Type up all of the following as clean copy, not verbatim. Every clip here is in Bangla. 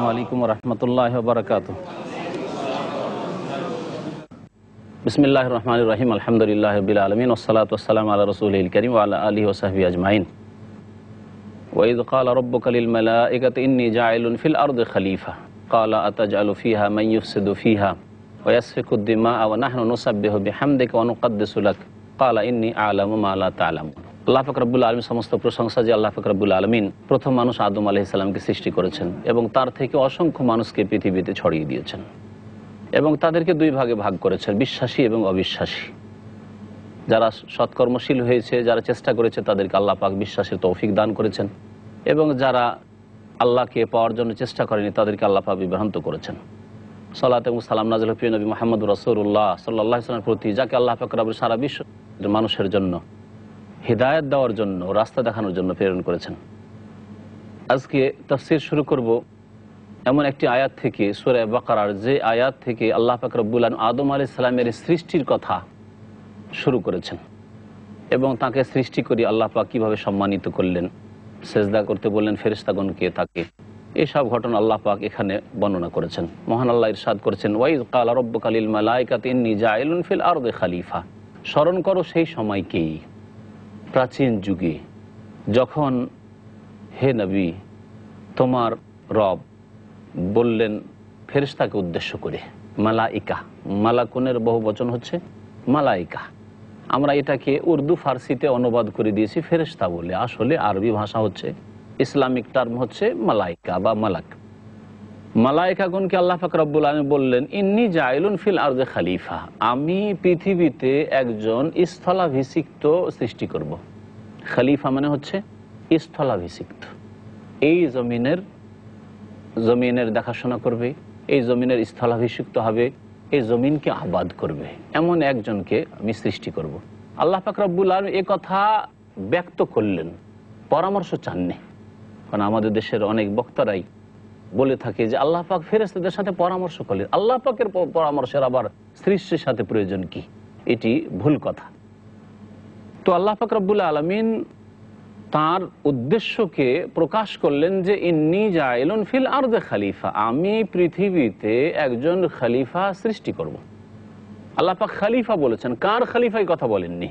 আসসালামু আলাইকুম ওয়া রাহমাতুল্লাহি ওয়া বারাকাতুহু। বিসমিল্লাহির রহমানির রহিম। আলহামদুলিল্লাহি রাব্বিল আলামিন ওয়াসসালাতু ওয়াসসালামু আলা রাসূলিল কারীম ওয়া আলা আলিহি ওয়া সাহবিহি আজমাইন। ওয়া ইয ক্বালা রাব্বুকা লিল মালাইকাতি ইন্নী জাইলুন ফিল আরদি খলিফা ক্বালা আতাজআলু ফিহা মান ইউফসিদু ফিহা ওয়া ইয়াসফিকুদ দিমাআ ওয়া নাহনু নুসাব্বিহু বিহামদিকা ওয়া নুকদ্দিসু লাক ক্বালা ইন্নী আ'লামু মা লা তা'লামুন। আল্লাহ পাক রব্বুল আলামিন, সমস্ত প্রশংসা যে আল্লাহ পাক রব্বুল আলামিন প্রথম মানুষ আদম আলাইহিস সালামকে সৃষ্টি করেছেন এবং তার থেকে অসংখ্য মানুষকে পৃথিবীতে ছড়িয়ে দিয়েছেন এবং তাদেরকে দুই ভাগে ভাগ করেছেন, বিশ্বাসী এবং অবিশ্বাসী। যারা সৎকর্মশীল হয়েছে, যারা চেষ্টা করেছে, তাদেরকে আল্লাহ পাক বিশ্বাসের তৌফিক দান করেছেন এবং যারা আল্লাহকে পাওয়ার জন্য চেষ্টা করেনি তাদেরকে আল্লাহ পাক বিভ্রান্ত করেছেন। সালাত এবং সালাম নাযিল প্রিয় নবী মুহাম্মদ রাসূলুল্লাহ সাল্লাল্লাহু আলাইহি ওয়াসাল্লামের প্রতি, যাকে আল্লাহ পাক রব্বুল সারা বিশ্বের মানুষের জন্য হিদায়াত দেওয়ার জন্য, রাস্তা দেখানোর জন্য প্রেরণ করেছেন। আজকে তাফসীর শুরু করব এমন একটি আয়াত থেকে, সূরা বাকারার যে আয়াত থেকে আল্লাহ পাক রব্বুল আলামিন আদম আলাইহিস সালামের সৃষ্টির কথা শুরু করেছেন এবং তাকে সৃষ্টি করে আল্লাহ পাক কীভাবে সম্মানিত করলেন, সেজদা করতে বললেন ফেরেশতাগণকে, তাকে এইসব ঘটনা আল্লাহ পাক এখানে বর্ণনা করেছেন। মহান আল্লাহ ইরশাদ করেছেন, ওয়া ইয ক্বালা রাব্বুকা লিল মালাইকাতি ইন্নী জাইলুন ফিল আরদি খলিফা। স্মরণ করো সেই সময়কেই, প্রাচীন যুগে, যখন হে নবী তোমার রব বললেন ফেরেশতাকে উদ্দেশ্য করে, মালাইকা, মালাকুনের বহু বচন হচ্ছে মালাইকা। আমরা এটাকে উর্দু ফার্সিতে অনুবাদ করে দিয়েছি ফেরেশতা বলে, আসলে আরবি ভাষা হচ্ছে, ইসলামিক টার্ম হচ্ছে মালাইকা বা মালাক। মালাইকাগণকে আল্লাহ পাক রব্বুল আলামিন বললেন, ইন্নী জাইলুন ফিল আরদি খলিফা, আমি পৃথিবীতে একজন স্থলাভিষিক্ত সৃষ্টি করব। খলিফা মানে হচ্ছে স্থলাভিষিক্ত, এই জমিনের দেখাশোনা করবে, এই জমিনের স্থলাভিষিক্ত হবে, এই জমিনকে আবাদ করবে, এমন একজনকে আমি সৃষ্টি করব। আল্লাহ পাক রব্বুল আলামিন এই কথা ব্যক্ত করলেন, পরামর্শ চাননি। কারণ আমাদের দেশের অনেক বক্তারাই বলে থাকে যে আল্লাহ পাক ফেরেশতাদের সাথে পরামর্শ করলেন, আল্লাহ পাকের পরামর্শের আবার সৃষ্টির সাথে প্রয়োজন কি? এটি ভুল কথা। তো আল্লাহ পাক রব্বুল আলামিন তার উদ্দেশ্যকে প্রকাশ করলেন যে ইন্নী জাইলুন ফিল আরদি খলিফা, আমি পৃথিবীতে একজন খলিফা সৃষ্টি করব। আল্লাহ পাক খলিফা বলেছেন, কার খলিফাই কথা বলেননি।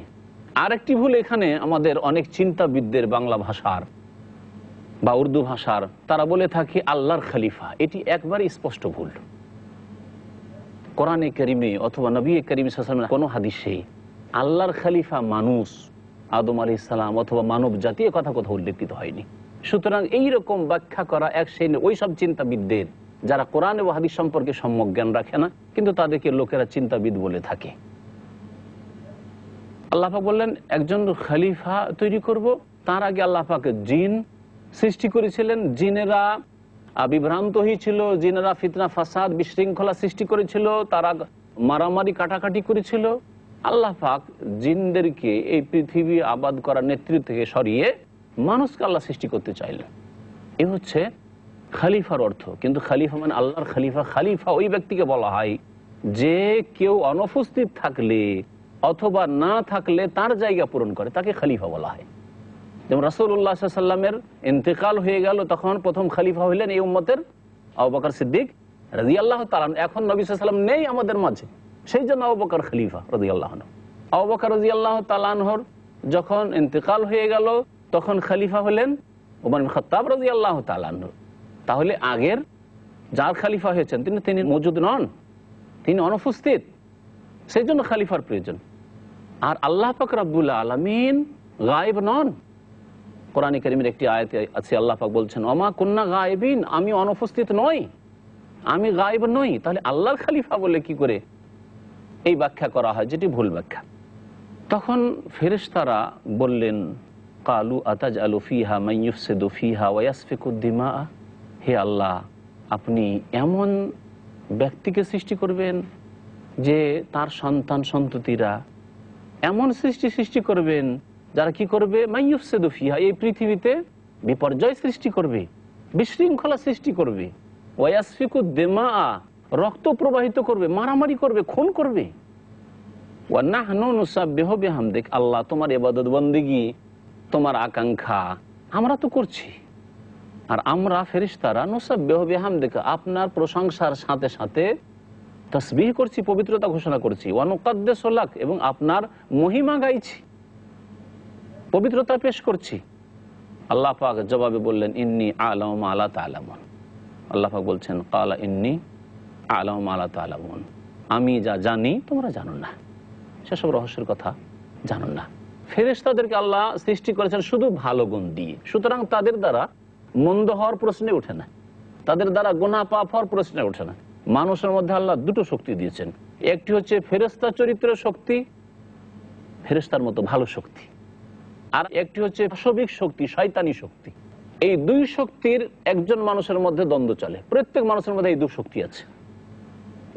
আরেকটি ভুল এখানে আমাদের অনেক চিন্তাবিদদের, বাংলা ভাষার বা উর্দু ভাষার, তারা বলে থাকে আল্লাহর খলিফা। এটি একবারে স্পষ্ট ভুল। কোরআনে কারিমে অথবা নবী করিম সাল্লাল্লাহু আলাইহি ওয়াসাল্লামের কোনো হাদিসে আল্লাহর খলিফা মানুষ আদম আলাইহিস সালাম অথবা মানব জাতীয় কথা উল্লেখিত হয়নি। সুতরাং এইরকম ব্যাখ্যা করা এক শ্রেণীর ওই সব চিন্তাবিদদের, যারা কোরআন এবং হাদিস সম্পর্কে সম্যক জ্ঞান রাখে না, কিন্তু তাদেরকে লোকেরা চিন্তাবিদ বলে থাকে। আল্লাহ পাক বললেন একজন খলিফা তৈরি করব। তার আগে আল্লাহ পাক জিন সৃষ্টি করেছিলেন, জিনেরা বিভ্রান্ত হয়েছিল, জিনেরা ফিতনা ফাসাদ বিশৃঙ্খলা সৃষ্টি করেছিল, তারা মারামারি কাটাকাটি করেছিল। আল্লাহ পাক জিনদেরকে এই পৃথিবী আবাদ করার নেতৃত্ব থেকে সরিয়ে মানুষকে আল্লাহ সৃষ্টি করতে চাইলেন। এ হচ্ছে খলিফার অর্থ। কিন্তু খলিফা মানে আল্লাহর খলিফা। খলিফা ওই ব্যক্তিকে বলা হয় যে কেউ অনুপস্থিত থাকলে অথবা না থাকলে তার জায়গা পূরণ করে, তাকে খলিফা বলা হয়। যেমন রাসূলুল্লাহ সাল্লাল্লাহু আলাইহি ওয়াসাল্লামের ইন্তেকাল হয়ে গেল, তখন প্রথম খলিফা হইলেন এই উম্মতের আবু বকর সিদ্দিক রাদিয়াল্লাহু তাআলা। এখন নবী সাল্লাল্লাহু আলাইহি ওয়াসাল্লাম নেই আমাদের মাঝে, সেই জন্য আবু বকর খলিফা রাদিয়াল্লাহু আনহু। আবু বকর রাদিয়াল্লাহু তাআলা আনহুর যখন ইন্তেকাল হয়ে গেল, তখন খলিফা হলেন ওমর ইবনে খাত্তাব রাদিয়াল্লাহু তাআলা আনহু। তাহলে আগের যার খলিফা হয়েছেন তিনি মওজুদ নন, তিনি অনুপস্থিত, সেই জন্য খলিফার প্রয়োজন। আর আল্লাহ পাক রব্বুল আলামিন গায়েব নন। কোরআনে কারীমের একটি আয়াতে আছে, আল্লাহ পাক বলছেন ওমা কুন্না গায়েবিন, আমি অনুপস্থিত নই, আমি গায়েব নই। তাহলে আল্লাহর খলিফা বলে কি করে এই ব্যাখ্যা করা হয়, যেটি ভুল ব্যাখ্যা। তখন ফেরেশতারা বললেন, কালু আতাজআলু ফিহা মান ইউফসিদু ফিহা ওয়া ইয়াসফিকুদ দিমা, হে আল্লাহ, আপনি এমন ব্যক্তিকে সৃষ্টি করবেন যে তার সন্তান সন্ততিরা এমন সৃষ্টি করবেন যারা কি করবে, মান ইউফসিদু ফিহা, এই পৃথিবীতে বিপর্যয় সৃষ্টি করবে, বিশৃঙ্খলা সৃষ্টি করবে, ওয়া ইয়াসফিকুদ দিমা, রক্ত প্রবাহিত করবে, মারামারি করবে, খুন করবে। ওয়া নাহনু নুসাব্বিহু বিহামদিক, আল্লাহ তোমার ইবাদত বন্দেগী, তোমার আকাঙ্ক্ষা আমরা তো করছি, আর আমরা ফেরেশতারা নুসাব্বিহু বিহামদিকা, আপনার প্রশংসার সাথে সাথে তাসবিহ করছি, পবিত্রতা ঘোষণা করছি, ওয়া নুকাদ্দিসু লাক, এবং আপনার মহিমা গাইছি, পবিত্রতা পেশ করছি। আল্লাহ পাক জবাবে বললেন, ইন্নী আ'লামু মা লা তা'লামুন। আল্লাহ পাক বলছেন, ক্বালা ইন্নী আ'লামু মা লা তা'লামুন, আমি যা জানি তোমরা জানো না, সেসব রহস্যের কথা জানো না। ফেরেশতাদেরকে আল্লাহ সৃষ্টি করেছেন শুধু ভালো গুণ দিয়ে, সুতরাং তাদের দ্বারা মন্দ হওয়ার প্রশ্নে ওঠে না, তাদের দ্বারা গুনাহ পাপ হওয়ার প্রশ্নে ওঠে না। মানুষের মধ্যে আল্লাহ দুটো শক্তি দিয়েছেন, একটি হচ্ছে ফেরেশতা চরিত্রের শক্তি, ফেরেশতার মতো ভালো শক্তি, আর একটি হচ্ছে পাশবিক শক্তি, শয়তানি শক্তি। এই দুই শক্তির একজন মানুষের মধ্যে দ্বন্দ্ব চলে। প্রত্যেক মানুষের মধ্যে এই দুই শক্তি আছে।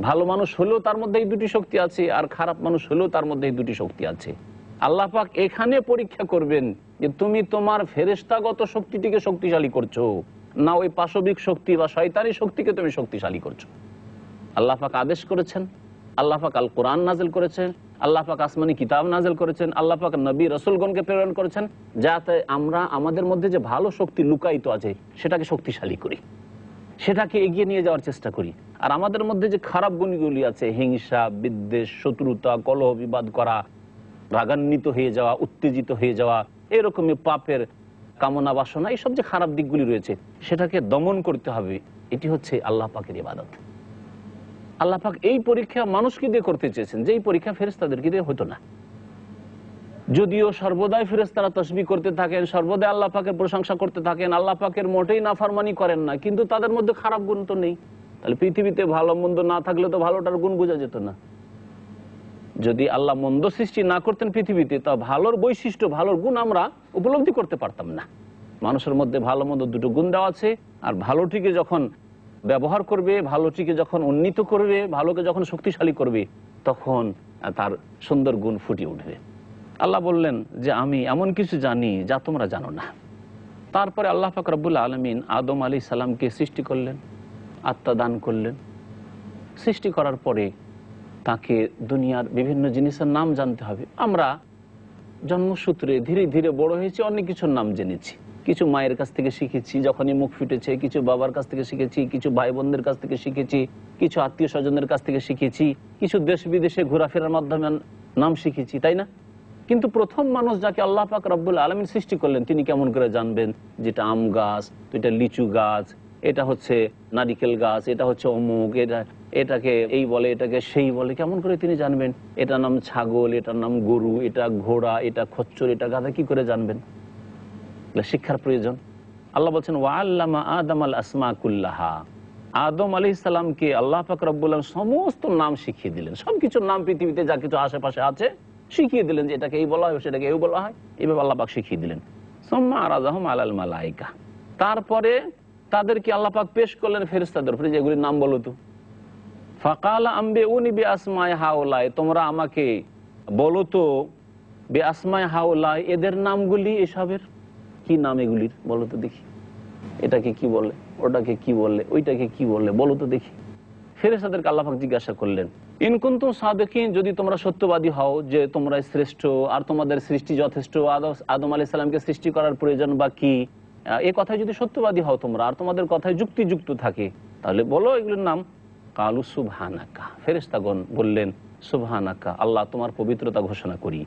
ভালো মানুষ হলেও তার মধ্যে এই দুটি শক্তি আছে, আর খারাপ মানুষ হলেও তার মধ্যে এই দুটি শক্তি আছে। আল্লাহ পাক এখানে পরীক্ষা করবেন যে তুমি তোমার ফেরেশতাগত শক্তিটিকে শক্তিশালী করছো না ওই পাশবিক শক্তি বা শয়তানি শক্তিকে তুমি শক্তিশালী করছো। আল্লাহ পাক আদেশ করেছেন, আল্লাহ পাক আল কোরআন নাজিল করেছেন, আল্লাহ পাক আসমানি কিতাব নাজিল করেছেন, আল্লাহ পাক নবী রাসূলগণকে প্রেরণ করেছেন, যাতে আমরা আমাদের মধ্যে যে ভালো শক্তি লুকায়িত আছে সেটাকে শক্তিশালী করি, সেটাকে এগিয়ে নিয়ে যাওয়ার চেষ্টা করি। আর আমাদের মধ্যে যে খারাপ গুণগুলি আছে, হিংসা, বিদ্বেষ, শত্রুতা, কলহ বিবাদ করা, রাগান্বিত হয়ে যাওয়া, উত্তেজিত হয়ে যাওয়া, এরকমই পাপের কামনা বাসনা, এইসব যে খারাপ দিকগুলি রয়েছে সেটাকে দমন করতে হবে। এটি হচ্ছে আল্লাহ পাকের ইবাদত। আল্লাহ পাক এই পরীক্ষা মানুষকে দিয়ে করতে চেয়েছেন, যে এই পরীক্ষা ফেরেশতাদেরকে দিয়ে হতো না। যদিও সর্বদাই ফেরেশতারা তাসবিহ করতে থাকেন, সর্বদাই আল্লাহ পাকের প্রশংসা করতে থাকেন, আল্লাহ পাকের মোটেই নাফরমানি করেন না, কিন্তু তাদের মধ্যে খারাপ গুণ তো নেই। তাহলে পৃথিবীতে ভালো মন্দ না থাকলে তো ভালোটার গুণ বোঝা যেত না। যদি আল্লাহ মন্দ সৃষ্টি না করতেন পৃথিবীতে, তা ভালোর বৈশিষ্ট্য, ভালোর গুণ আমরা উপলব্ধি করতে পারতাম না। মানুষের মধ্যে ভালো মন্দ দুটো গুণ দেওয়া আছে, আর ভালোটিকে যখন ব্যবহার করবে, ভালোটিকে যখন উন্নীত করবে, ভালোকে যখন শক্তিশালী করবে, তখন তার সুন্দর গুণ ফুটিয়ে উঠবে। আল্লাহ বললেন যে আমি এমন কিছু জানি যা তোমরা জানো না। তারপরে আল্লাহ পাক রব্বুল আলামিন আদম আলাইহিস সালামকে সৃষ্টি করলেন, আত্মা দান করলেন। সৃষ্টি করার পরে তাকে দুনিয়ার বিভিন্ন জিনিসের নাম জানতে হবে। আমরা জন্মসূত্রে ধীরে ধীরে বড় হয়েছি, অনেক কিছুর নাম জেনেছি। কিছু মায়ের কাছ থেকে শিখেছি যখনই মুখ ফুটেছে, কিছু বাবার কাছ থেকে শিখেছি, কিছু ভাই বোনদের কাছ থেকে শিখেছি, কিছু আত্মীয় স্বজনের কাছ থেকে শিখেছি, কিছু দেশ বিদেশে ঘোরাফেরার মাধ্যমে নাম শিখেছি, তাই না? কিন্তু প্রথম মানুষ যাকে আল্লাহ পাক রব্বুল আলামিন সৃষ্টি করলেন, তিনি কেমন করে জানবেন যেটা আম গাছ, এটা লিচু গাছ, এটা হচ্ছে নারিকেল গাছ, এটা হচ্ছে অমুক, এটাকে এই বলে, এটাকে সেই বলে, কেমন করে তিনি জানবেন? এটার নাম ছাগল, এটার নাম গরু, এটা ঘোড়া, এটা খচ্চর, এটা গাধা, কি করে জানবেন? শিক্ষার প্রয়োজন। আল্লাহ বলছেন ওয়াল্লামা আদম আল আসমা কুল্লাহা, আদম আলাইহিস সালামকে আল্লাহ পাক রব্বুল আলামিন সমস্ত নাম শিখিয়ে দিলেন। সবকিছুর নাম পৃথিবীতে যা কিছু আশেপাশে আছে শিখিয়ে দিলেন, যে এটাকে এই বলা হয়, সেটাকে এই বলা হয়, এইভাবে আল্লাহ পাক শিখিয়ে দিলেন। সুম্মা আরাযাহুম আলাল মালাইকা, তারপরে তাদেরকে আল্লাহ পাক পেশ করলেন ফেরেশতাদের উপরে, যেগুলির নাম বলো তো। ফাকালা আম্বিউনি বিআসমাই হাউলাই, তোমরা আমাকে বলো তো বিআসমাই হাউলাই, এদের নামগুলি, এসবের কি নাম এগুলির, বলো তো দেখি। এটাকে কি বলে, ওটাকে কি বললে, ওইটাকে কি বললে, বলো তো দেখি। ফেরেশতাদেরকে আল্লাহ পাক জিজ্ঞাসা করলেন, ইন কুনতুম সাদিকিন, যদি তোমরা সত্যবাদী হও যে তোমরা শ্রেষ্ঠ আর তোমাদের সৃষ্টি যথেষ্ট, আদম আলাইহিস সালামকে সৃষ্টি করার প্রয়োজন বা কি, এই কথায় যদি সত্যবাদী হও তোমরা আর তোমাদের কথায় যুক্তিযুক্ত থাকে, তাহলে বলো এগুলোর নাম। কালু সুবহানাকা, ফেরেশতাগণ বললেন সুবহানাকা, আল্লাহ তোমার পবিত্রতা ঘোষণা করি,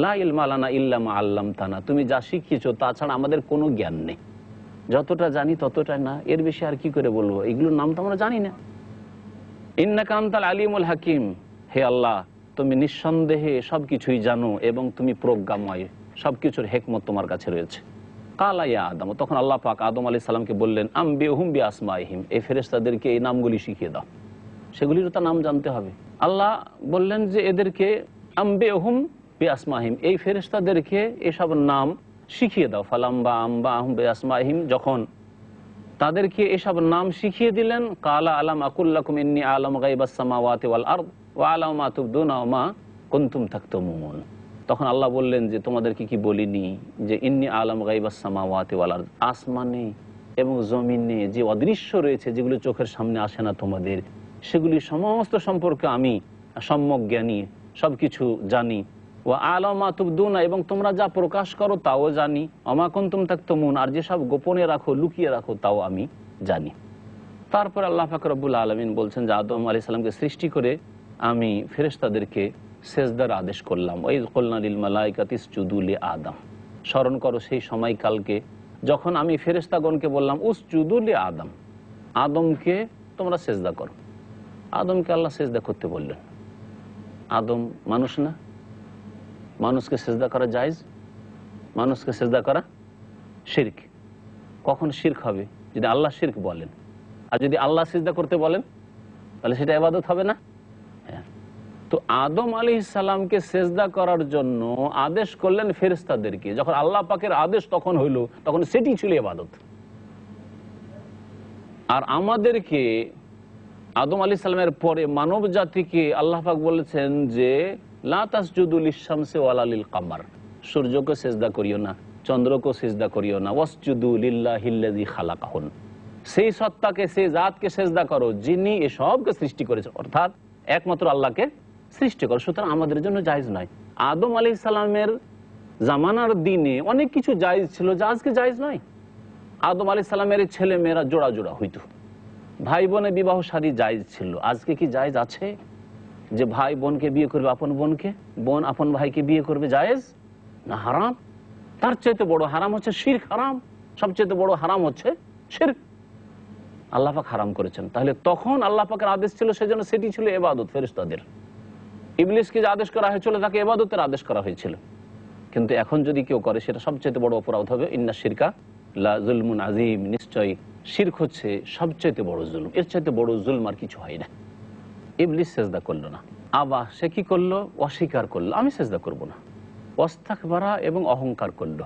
লা ইলমা লানা ইল্লা মা আল্লামতানা, তুমি যা শিখিয়েছো তাছাড়া আমাদের কোনো জ্ঞান নেই, যতটা জানি ততটাই না, এর বেশি আর কি করে বলবো, এগুলোর নাম তো আমরা জানি না। ইন্নাকা আনতাল আলিমুল হাকিম, হে আল্লাহ তুমি নিঃসন্দেহে সবকিছুই জানো এবং তুমি প্রজ্ঞাময়, সবকিছুর হিকমত তোমার কাছে রয়েছে। কালা ইয়া আদম, তখন আল্লাহ পাক আদম আলাইহিস সালামকে বললেন আম্বিহুম বিআসমাইহিম, এই ফেরেশতাদেরকে এই নামগুলি শিখিয়ে দাও, সেগুলির তো নাম জানতে হবে। আল্লাহ বললেন যে এদেরকে আম্বিহুম বিআসমাইহিম, এই ফেরেশতাদেরকে এসব নাম শিখিয়ে দাও। ফালাম্বা আম্বা আহুম বিআসমাইহিম, যখন তাদেরকে এসব নাম শিখিয়ে দিলেন, কালা আলাম আকুল লাকুম ইন্নী আ'লামু গায়বাস সামাওয়াতি ওয়াল আরদ ওয়া আ'লামু মা তুবদুনা ওয়া মা কুনতুম তাকতুমুন, তখন আল্লাহ বললেন যে তোমাদেরকে কি বলিনি যে ইন্নী আ'লামু গায়বাস সামাওয়াতি ওয়াল আরদ, আসমানে এবং জমিনে যে অদৃশ্য রয়েছে, যেগুলো চোখের সামনে আসে না তোমাদের, সেগুলি সমস্ত সম্পর্কে আমি সম্যক জ্ঞানী, সবকিছু জানি। ও আলামা তুবদুনা, এবং তোমরা যা প্রকাশ করো তাও জানি, অমা কুনতুম তাকতুমুন, আর যেসব গোপনে রাখো লুকিয়ে রাখো তাও আমি জানি। তারপর আল্লাহ পাক রব্বুল আলামিন বলছেন যে আদম আলাইহিস সালামকে সৃষ্টি করে আমি ফেরেশতাদেরকে সেজদার আদেশ করলাম। ওয়াইয কুলনা লিল মালাইকাতি ইসজুদু লি আদম, স্মরণ করো সেই সময়কালকে যখন আমি ফেরেশতাগণকে বললাম উসজুদু লি আদম, আদমকে তোমরা সেজদা করো। আদমকে আল্লাহ সেজদা করতে বললেন। আদম মানুষ না? মানুষকে সেজদা করা জায়েজ? মানুষকে সেজদা করা শিরক। কখন শিরক হবে? যদি আল্লাহ শিরক বলেন। আর যদি আল্লাহ সিজদা করতে বলেন তাহলে সেটা ইবাদত হবে না? হ্যাঁ। তো আদম আলাইহিস সালামকে সেজদা করার জন্য আদেশ করলেন ফেরেশতাদেরকে। যখন আল্লাহ পাকের আদেশ তখন হইল, তখন সেটি ছিল ইবাদত। আর আমাদেরকে আদম আলাইহিস সালামের পরে মানব জাতিকে আল্লাহ পাক বলেছেন যে লা তাসজুদু লিশ-শামসি ওয়ালা লিল কামার, সূর্যকে সেজদা করিও না, চন্দ্রকে সেজদা করিও না, ওয়াসজুদু লিল্লাহিল্লাযী খালাকাহুন, সেই সত্তাকে, সেই জাতকে সেজদা করো যিনি এসবকে সৃষ্টি করেছেন, অর্থাৎ একমাত্র আল্লাহকে সৃষ্টি করো। সুতরাং আমাদের জন্য জায়েজ নয়। আদম আলাইহিস সালামের জামানার দিনে অনেক কিছু জায়েজ ছিল যা আজকে জায়েজ নয়। আদম আলাইহিস সালামের ছেলে মেয়েরা জোড়া জোড়া হইতো, ভাই বোনের বিবাহ শাদী জায়েজ ছিল। আজকে কি জায়েজ আছে যে ভাই বোনকে বিয়ে করবে আপন বোনকে, বোন আপন ভাইকে বিয়ে করবে? জায়েজ না হারাম? তার চাইতে বড় হারাম হচ্ছে শিরক হারাম। সবচেয়ে বড় হারাম হচ্ছে শিরক, আল্লাহ পাক হারাম করেছেন। তাহলে তখন আল্লাহ পাকের আদেশ ছিল, সেজন্য সেটি ছিল ইবাদত ফেরেশতাদের। ইবলিসকে যে আদেশ করা হয়েছিল তাকে ইবাদতের আদেশ করা হয়েছিল। কিন্তু এখন যদি কেউ করে সেটা সবচেয়ে বড় অপরাধ হবে। ইন্না শিরকা লা যুলমুন আযীম, নিশ্চয়ই শিরক হচ্ছে সবচেয়ে বড় জুলুম। এর চাইতে বড় জুলম আর কিছু হয় না। ইবলিস সেজদা করলো না, আবার সে কি করলো? অস্বীকার করলো, আমি সেজদা করব না। ওয়াস্তাকবারা, এবং অহংকার করলো।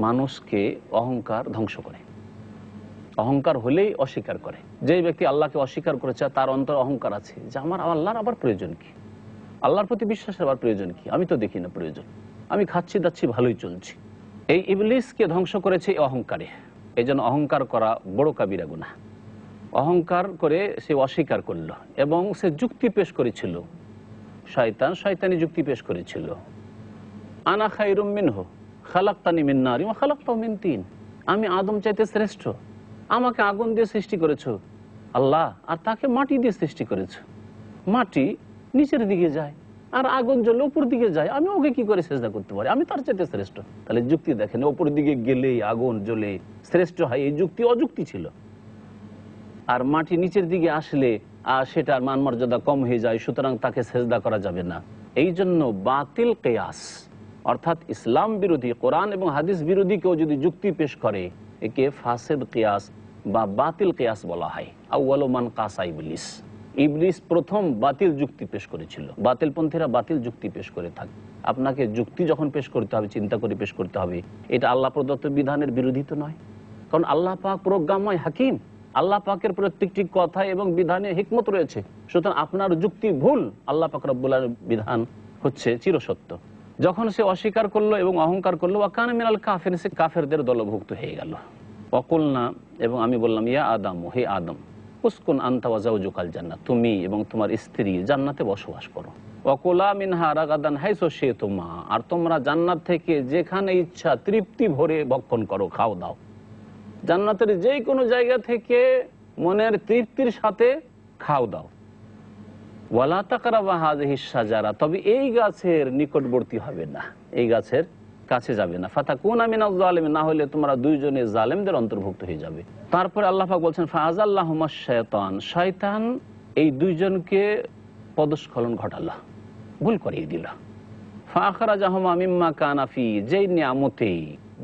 মানুষকে অহংকার ধ্বংস করে। অহংকার হলেই অস্বীকার করে। যেই ব্যক্তি আল্লাহকে অস্বীকার করেছে তার অন্তর অহংকার আছে যে আমার আল্লাহর আবার প্রয়োজন কি, আল্লাহর প্রতি বিশ্বাসের আবার প্রয়োজন কি, আমি তো দেখি না প্রয়োজন, আমি খাচ্ছি দাচ্ছি ভালোই চলছি। এই ইবলিসকে ধ্বংস করেছে এই অহংকারে। এই জন্য অহংকার করা বড় কাবিরা গুনাহ। অহংকার করে সে অস্বীকার করলো এবং সে যুক্তি পেশ করেছিল, শয়তানি যুক্তি পেশ করেছিল। আনা খায়রুম মিনহু খালাকতানি মিন নারিন ওয়া খালাকতাহু মিন তিন, আমি আদম চাইতে শ্রেষ্ঠ, আমাকে আগুন দিয়ে সৃষ্টি করেছো আল্লাহ, আর তাকে মাটি দিয়ে সৃষ্টি করেছো। মাটি নিচের দিকে যায় আর আগুন জ্বলে উপর দিকে যায়, আমি ওকে কি করে সেজদা করতে পারি? আমি তার চাইতে শ্রেষ্ঠ। তাহলে যুক্তি দেখেন, উপর দিকে গেলেই আগুন জ্বলে শ্রেষ্ঠ হয়, এই যুক্তি অযুক্তি ছিল। আর মাটি নিচের দিকে আসলে সেটার মান মর্যাদা কম হয়ে যায়, সুতরাং তাকে সেজদা করা যাবে না। এই জন্য বাতিল কিয়াস, অর্থাৎ ইসলাম বিরোধী, কোরআন এবং হাদিস বিরোধী কেউ যদি যুক্তি পেশ করে একে ফাসেদ কিয়াস বা বাতিল কিয়াস বলা হয়। আউয়ালু মান কাসা ইবলিস, ইবলিস প্রথম বাতিল যুক্তি পেশ করেছিল। বাতিলপন্থীরা বাতিল যুক্তি পেশ করে থাকে। আপনাকে যুক্তি যখন পেশ করতে হবে চিন্তা করে পেশ করতে হবে, এটা আল্লাহ প্রদত্ত বিধানের বিরোধী তো নয়। কারণ আল্লাহ পাক প্রজ্ঞাময় হাকিম, আল্লাহ পাকের প্রত্যেকটি কথা এবং বিধানে হিকমত রয়েছে। সুতরাং আপনার যুক্তি ভুল, আল্লাহ পাক রব্বুল আলামিনের বিধান হচ্ছে চিরসত্য। যখন সে অস্বীকার করলো এবং অহংকার করলো, ওয়াকানা মিনাল কাফিরিন, সে কাফেরদের দলভুক্ত হয়ে গেল। ওয়াকুলনা, এবং আমি বললাম, ইয়া আদম, হে আদম, উসকুন আনতা ওয়া যাওজুকাল জান্নাত, তুমি এবং তোমার স্ত্রী জান্নাতে বসবাস করো। ওয়াকুলা মিনহা রাগাদান হাইসু শিতুমা, আর তোমরা জান্নাত থেকে যেখানে ইচ্ছা তৃপ্তি ভরে ভক্ষণ করো, খাও দাও। জান্নাতের যে কোনো জায়গা থেকে মনের তৃপ্তির সাথে খাও দাও। ওয়ালা তাকরাবা হাযিহিশ শাজারা, তবে এই গাছের নিকটবর্তী হবে না, এই গাছের কাছে যাবে না। ফাতাকুনা মিনাজ জালিমিন, না হলে তোমরা দুইজনে জালেমদের অন্তর্ভুক্ত হয়ে যাবে। তারপরে আল্লাহ পাক বলছেন ফাআযাল্লাহুমাশ শায়তান, শয়তান এই দুইজনকে পদস্খলন ঘটালো, ভুল করিয়ে দিল। ফাআখরাজাহুমা মিম্মা কানা ফি, যেই নিয়ামতে,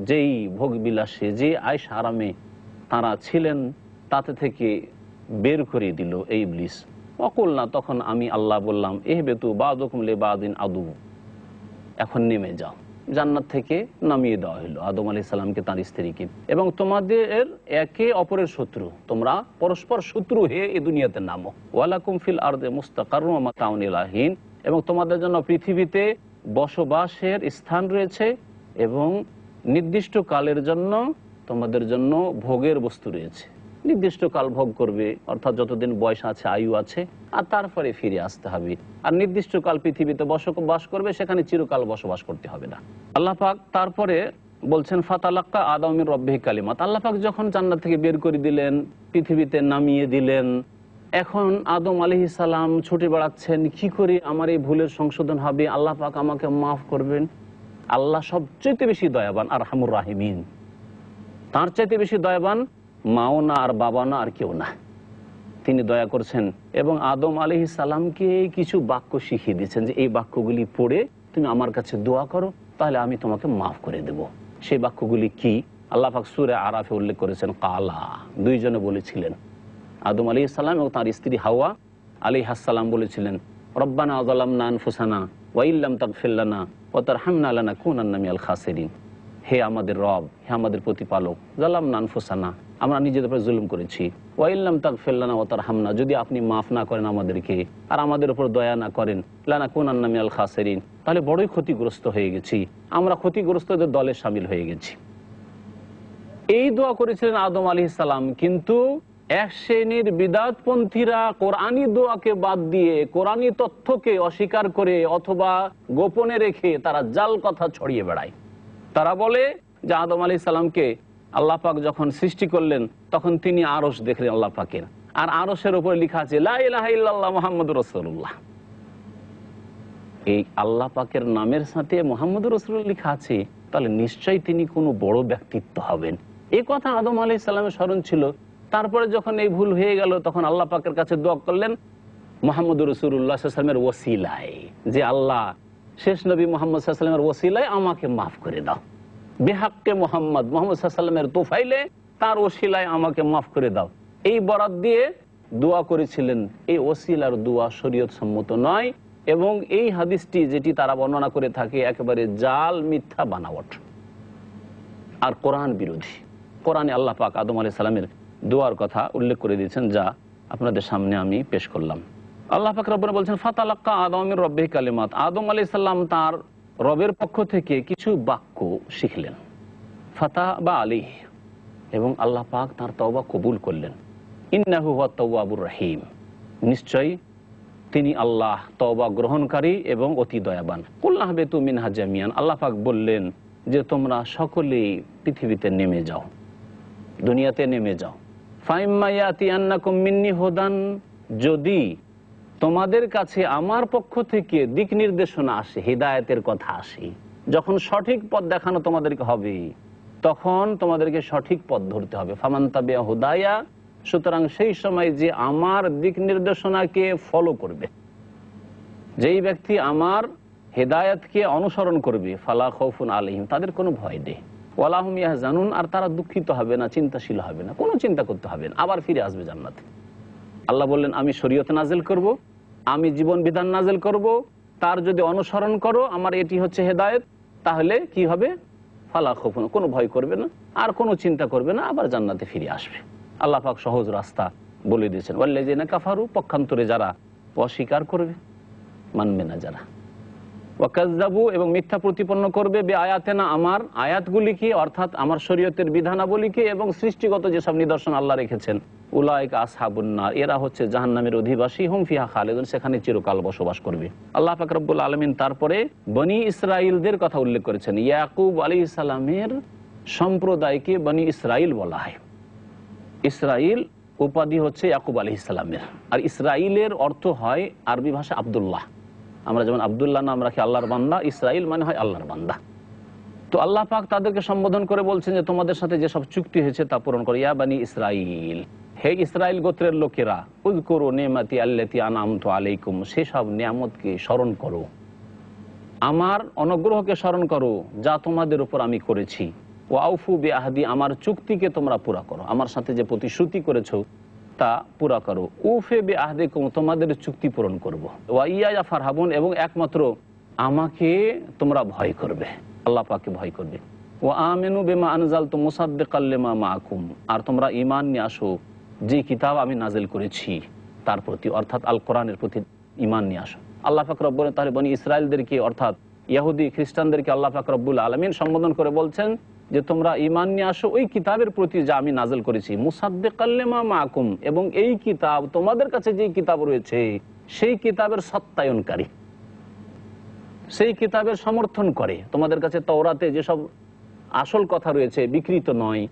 যেই ভোগ বিলাসে, যে আয়েশ আরামে তারা ছিলেন তাতে থেকে বের করে দিল এই ইবলিস। ওয়াকুলনা, তখন আমি আল্লাহ বললাম, ইহবিতু বা'দুকুম লিবা'দিন আদু, এখন নেমে যাও। জান্নাত থেকে নামিয়ে দেওয়া হলো আদম আলাইহিস সালামকে, তার স্ত্রীকে, এবং তোমাদের একে অপরের শত্রু, তোমরা পরস্পর শত্রু হয়ে এই দুনিয়াতে নামো। ওয়ালাকুম ফিল আরদি মুস্তাকাররুন ওয়া মাতাউন ইলা হিন, এবং তোমাদের জন্য পৃথিবীতে বসবাসের স্থান রয়েছে এবং নির্দিষ্ট কালের জন্য তোমাদের জন্য ভোগের বস্তু রয়েছে। নির্দিষ্ট কাল ভোগ করবে, অর্থাৎ যতদিন বয়স আছে, আয়ু আছে, আর তারপরে ফিরে আসতে হবে। আর নির্দিষ্ট কাল পৃথিবীতে বসবাস করবে, সেখানে চিরকাল বসবাস করতে হবে না। আল্লাহ পাক তারপরে বলছেন ফাতালাক্কা আদম মির রব্বিহি কালিমাত। আল্লাহ পাক যখন জান্নাত থেকে বের করে দিলেন, পৃথিবীতে নামিয়ে দিলেন, এখন আদম আলাইহিস সালাম ছুটে বেড়াচ্ছেন, কি করে আমার এই ভুলের সংশোধন হবে, আল্লাহ পাক আমাকে মাফ করবেন। আল্লাহ সবচেয়ে বেশি দয়াবান, আর হামুর রাহিমিন, তার চাইতে বেশি দয়াবান মাও না, আর বাবা না, আর কেউ না। তিনি দয়া করছেন এবং আদম আলাইহিস সালামকে কিছু বাক্য শিখিয়ে দিয়েছেন যে এই বাক্যগুলি পড়ে তুমি আমার কাছে দোয়া করো, তাহলে আমি তোমাকে মাফ করে দেব। সেই বাক্যগুলি কি? আল্লাহ পাক সূরা আরাফে উল্লেখ করেছেন, কালা, দুইজনে বলেছিলেন। আদম আলাইহিস সালাম এবং তার স্ত্রী হাওয়া আলাইহাস সালাম বলেছিলেন, রব্বানা যালামনা আনফুসানা ওয়া ইল্লাম তাগফির লানা ওয়া তারহামনা লানাকুনান্না মিনাল খাসিরিন। হে আমাদের রব, হে আমাদের প্রতিপালক, যালামনা আনফুসানা, আমরা নিজেদের উপর জুলুম করেছি, ওয়া ইল্লাম তাগফির লানা ওয়া তারহামনা, যদি আপনি মাফ না করেন আমাদেরকে আর আমাদের উপর দয়া না করেন, লানাকুনান্না মিনাল খাসিরিন, তাহলে বড়ই ক্ষতিগ্রস্ত হয়ে গেছি, আমরা ক্ষতিগ্রস্তদের দলে শামিল হয়ে গেছি। এই দোয়া করেছিলেন আদম আলাইহিস সালাম। কিন্তু এক শ্রেণীর বিদআতপন্থীরা কোরআনী দোয়াকে বাদ দিয়ে কোরআনী তথ্যকে অস্বীকার করে অথবা গোপনে রেখে তারা জাল কথা ছড়িয়ে বেড়ায়। তারা বলে যে আদম আলাইহিস সালামকে আল্লাহ পাক যখন সৃষ্টি করলেন তখন তিনি আরশ দেখলেন আল্লাহ পাকের, আর আরশের উপরে লেখা আছে লা ইলাহা ইল্লাল্লাহ মুহাম্মাদুর রাসূলুল্লাহ। এই আল্লাহ পাকের নামের সাথে মুহাম্মাদুর রাসূলুল্লাহ লেখা আছে, তাহলে নিশ্চয়ই তিনি কোনো বড় ব্যক্তিত্ব হবেন। এই কথা আদম আলাইহিস সালামের স্মরণ ছিল। তারপরে যখন এই ভুল হয়ে গেল তখন আল্লাহ পাকের কাছে দোয়া করলেন মুহাম্মাদুর রাসূলুল্লাহ সাল্লাল্লাহু আলাইহি ওয়াসাল্লামের ওসিলায়, যে আল্লাহ শেষ নবী মুহাম্মদ সাল্লাল্লাহু আলাইহি ওয়াসাল্লামের ওসিলায় আমাকে মাফ করে দাও, বিহাক্কে মুহাম্মদ, মুহাম্মদ সাল্লাল্লাহু আলাইহি ওয়াসাল্লামের তোফাইলে তার ওসিলায় আমাকে মাফ করে দাও। এই বরাত দিয়ে দোয়া করেছিলেন। এই ওসিলার দোয়া শরীয়ত সম্মত নয় এবং এই হাদিসটি যেটি তারা বর্ণনা করে থাকে একেবারে জাল, মিথ্যা, বানাওয়াট আর কোরআন বিরোধী। কোরআনে আল্লাহ পাক আদম আলাইহিস সালামের দোয়ার কথা উল্লেখ করে দিয়েছেন, যা আপনাদের সামনে আমি পেশ করলাম। আল্লাহ পাক রব্বুনা বলছেন ফাতালাক্কা আদম মির রব্বিহি কালিমাত। আদম আলাইহিস সালাম তার রবের পক্ষ থেকে কিছু বাক্য শিখলেন, ফাতাবা আলাইহি, এবং আল্লাহ পাক তার তওবা কবুল করলেন। ইন্নাহু হুয়াত তাওয়াবুর রহিম, নিশ্চয়ই তিনি আল্লাহ তওবা গ্রহণকারী এবং অতি দয়াবান। কুল্না হাবিতু মিনহা জামিয়ান, আল্লাহ পাক বললেন যে তোমরা সকলেই পৃথিবীতে নেমে যাও, দুনিয়াতে নেমে যাও। ফাইম্মা ইয়াতিয়ান্নাকুম মিন্নি হুদান, যদি তোমাদের কাছে আমার পক্ষ থেকে দিক নির্দেশনা আসে, হিদায়াতের কথা আসে, যখন সঠিক পথ দেখানো তোমাদেরকে হবে তখন তোমাদেরকে সঠিক পথ ধরতে হবে। ফামান তাবিয়া হুদায়া, সুতরাং সেই সময় যে আমার দিক নির্দেশনাকে ফলো করবে, যেই ব্যক্তি আমার হেদায়েতকে অনুসরণ করবে, ফালা খাউফুন আলাইহিম, তাদের কোনো ভয় নেই, ওয়ালা হুম ইয়াহজানুন, আর তারা দুঃখিত হবে না, চিন্তাশীল হবে না, কোনো চিন্তা করতে হবে না, আবার ফিরে আসবে জান্নাতে। আল্লাহ বললেন আমি শরীয়ত নাজিল করব, আমি জীবন বিধান নাজিল করব, তার যদি অনুসরণ করো, আমার এটি হচ্ছে হেদায়েত, তাহলে কি হবে? ফালা খাউফুন, কোনো ভয় করবে না আর কোনো চিন্তা করবে না, আবার জান্নাতে ফিরে আসবে। আল্লাহ পাক সহজ রাস্তা বলে দিয়েছেন। ওয়াল্লাযিনা কাফারু, পক্ষান্তরে যারা অস্বীকার করবে, মানবে না যারা, ওয়াকাযযাবু, এবং মিথ্যা প্রতিপন্ন করবে, বিআয়াতিনা, আমার আয়াতগুলিকে, অর্থাৎ আমার শরীয়তের বিধানাবলীকে এবং সৃষ্টিগত যেসব নিদর্শন আল্লাহ রেখেছেন, উলাইকা আসহাবুন নার, এরা হচ্ছে জাহান্নামের অধিবাসী, হুম ফিহা খালিদুন, সেখানে চিরকাল বসবাস করবে। আল্লাহ পাক রব্বুল আলামিন তারপরে বনি ইসরাইলদের কথা উল্লেখ করেছেন। ইয়াকুব আলাইহিস সালামের সম্প্রদায়কে বনি ইসরাইল বলা হয়। ইসরাইল উপাধি হচ্ছে ইয়াকুব আলাইহিস সালামের, আর ইসরাইলের অর্থ হয় আরবি ভাষা আব্দুল্লাহ। আমরা যেমন আব্দুল্লাহ নাম রাখি আল্লাহর বান্দা, ইসরাইল মানে হয় আল্লাহর বান্দা। তো আল্লাহ পাক তাদেরকে সম্বোধন করে বলছেন যে তোমাদের সাথে যেসব চুক্তি হয়েছে তা পূরণ করো। ইয়া বানি ইসরাইল, হে ইসরাইল গোত্রের লোকেরা, উযকুরু নি'মাতি আল্লাতী আন'আমতু আলাইকুম, সেসব নিয়ামতকে স্মরণ করো, আমার অনুগ্রহকে স্মরণ করো যা তোমাদের উপর আমি করেছি। ওয়া আউফু বিআহদি, আমার চুক্তিকে তোমরা পুরা করো, আমার সাথে যে প্রতিশ্রুতি করেছো তা পুরা করো। উফে বিআহদিকুম, তোমাদের চুক্তি পূরণ করব। ওয়া ইয়া ফারহাবুন, এবং একমাত্র আমাকে তোমরা ভয় করবে, আল্লাহ পাককে ভয় করবে। ওয়া আমিনু বিমা আনজালতু মুসাদ্দিকাল লিমা মাআকুম, আর তোমরা ঈমান নিয়ে আসো যে কিতাব আমি নাজিল করেছি তার প্রতি, অর্থাৎ আল কোরআনের প্রতি ঈমান নিয়ে আসো। আল্লাহ পাক রব্বুল তাহলে বনি ইসরাইলদেরকে, অর্থাৎ ইহুদি খ্রিস্টানদেরকে আল্লাহ পাক রব্বুল আলামিন সম্বোধন করে বলছেন যে তোমরা ঈমান নিয়ে আসো ওই কিতাবের প্রতি যা আমি নাযিল করেছি, মুসাদ্দিকাল লিমা মাআকুম, এবং এই কিতাব তোমাদের কাছে যে কিতাব রয়েছে সেই কিতাবের সত্যায়নকারী, সেই কিতাবের সমর্থন করে। তোমাদের কাছে তাওরাতে যেসব আসল কথা রয়েছে বিকৃত নয়,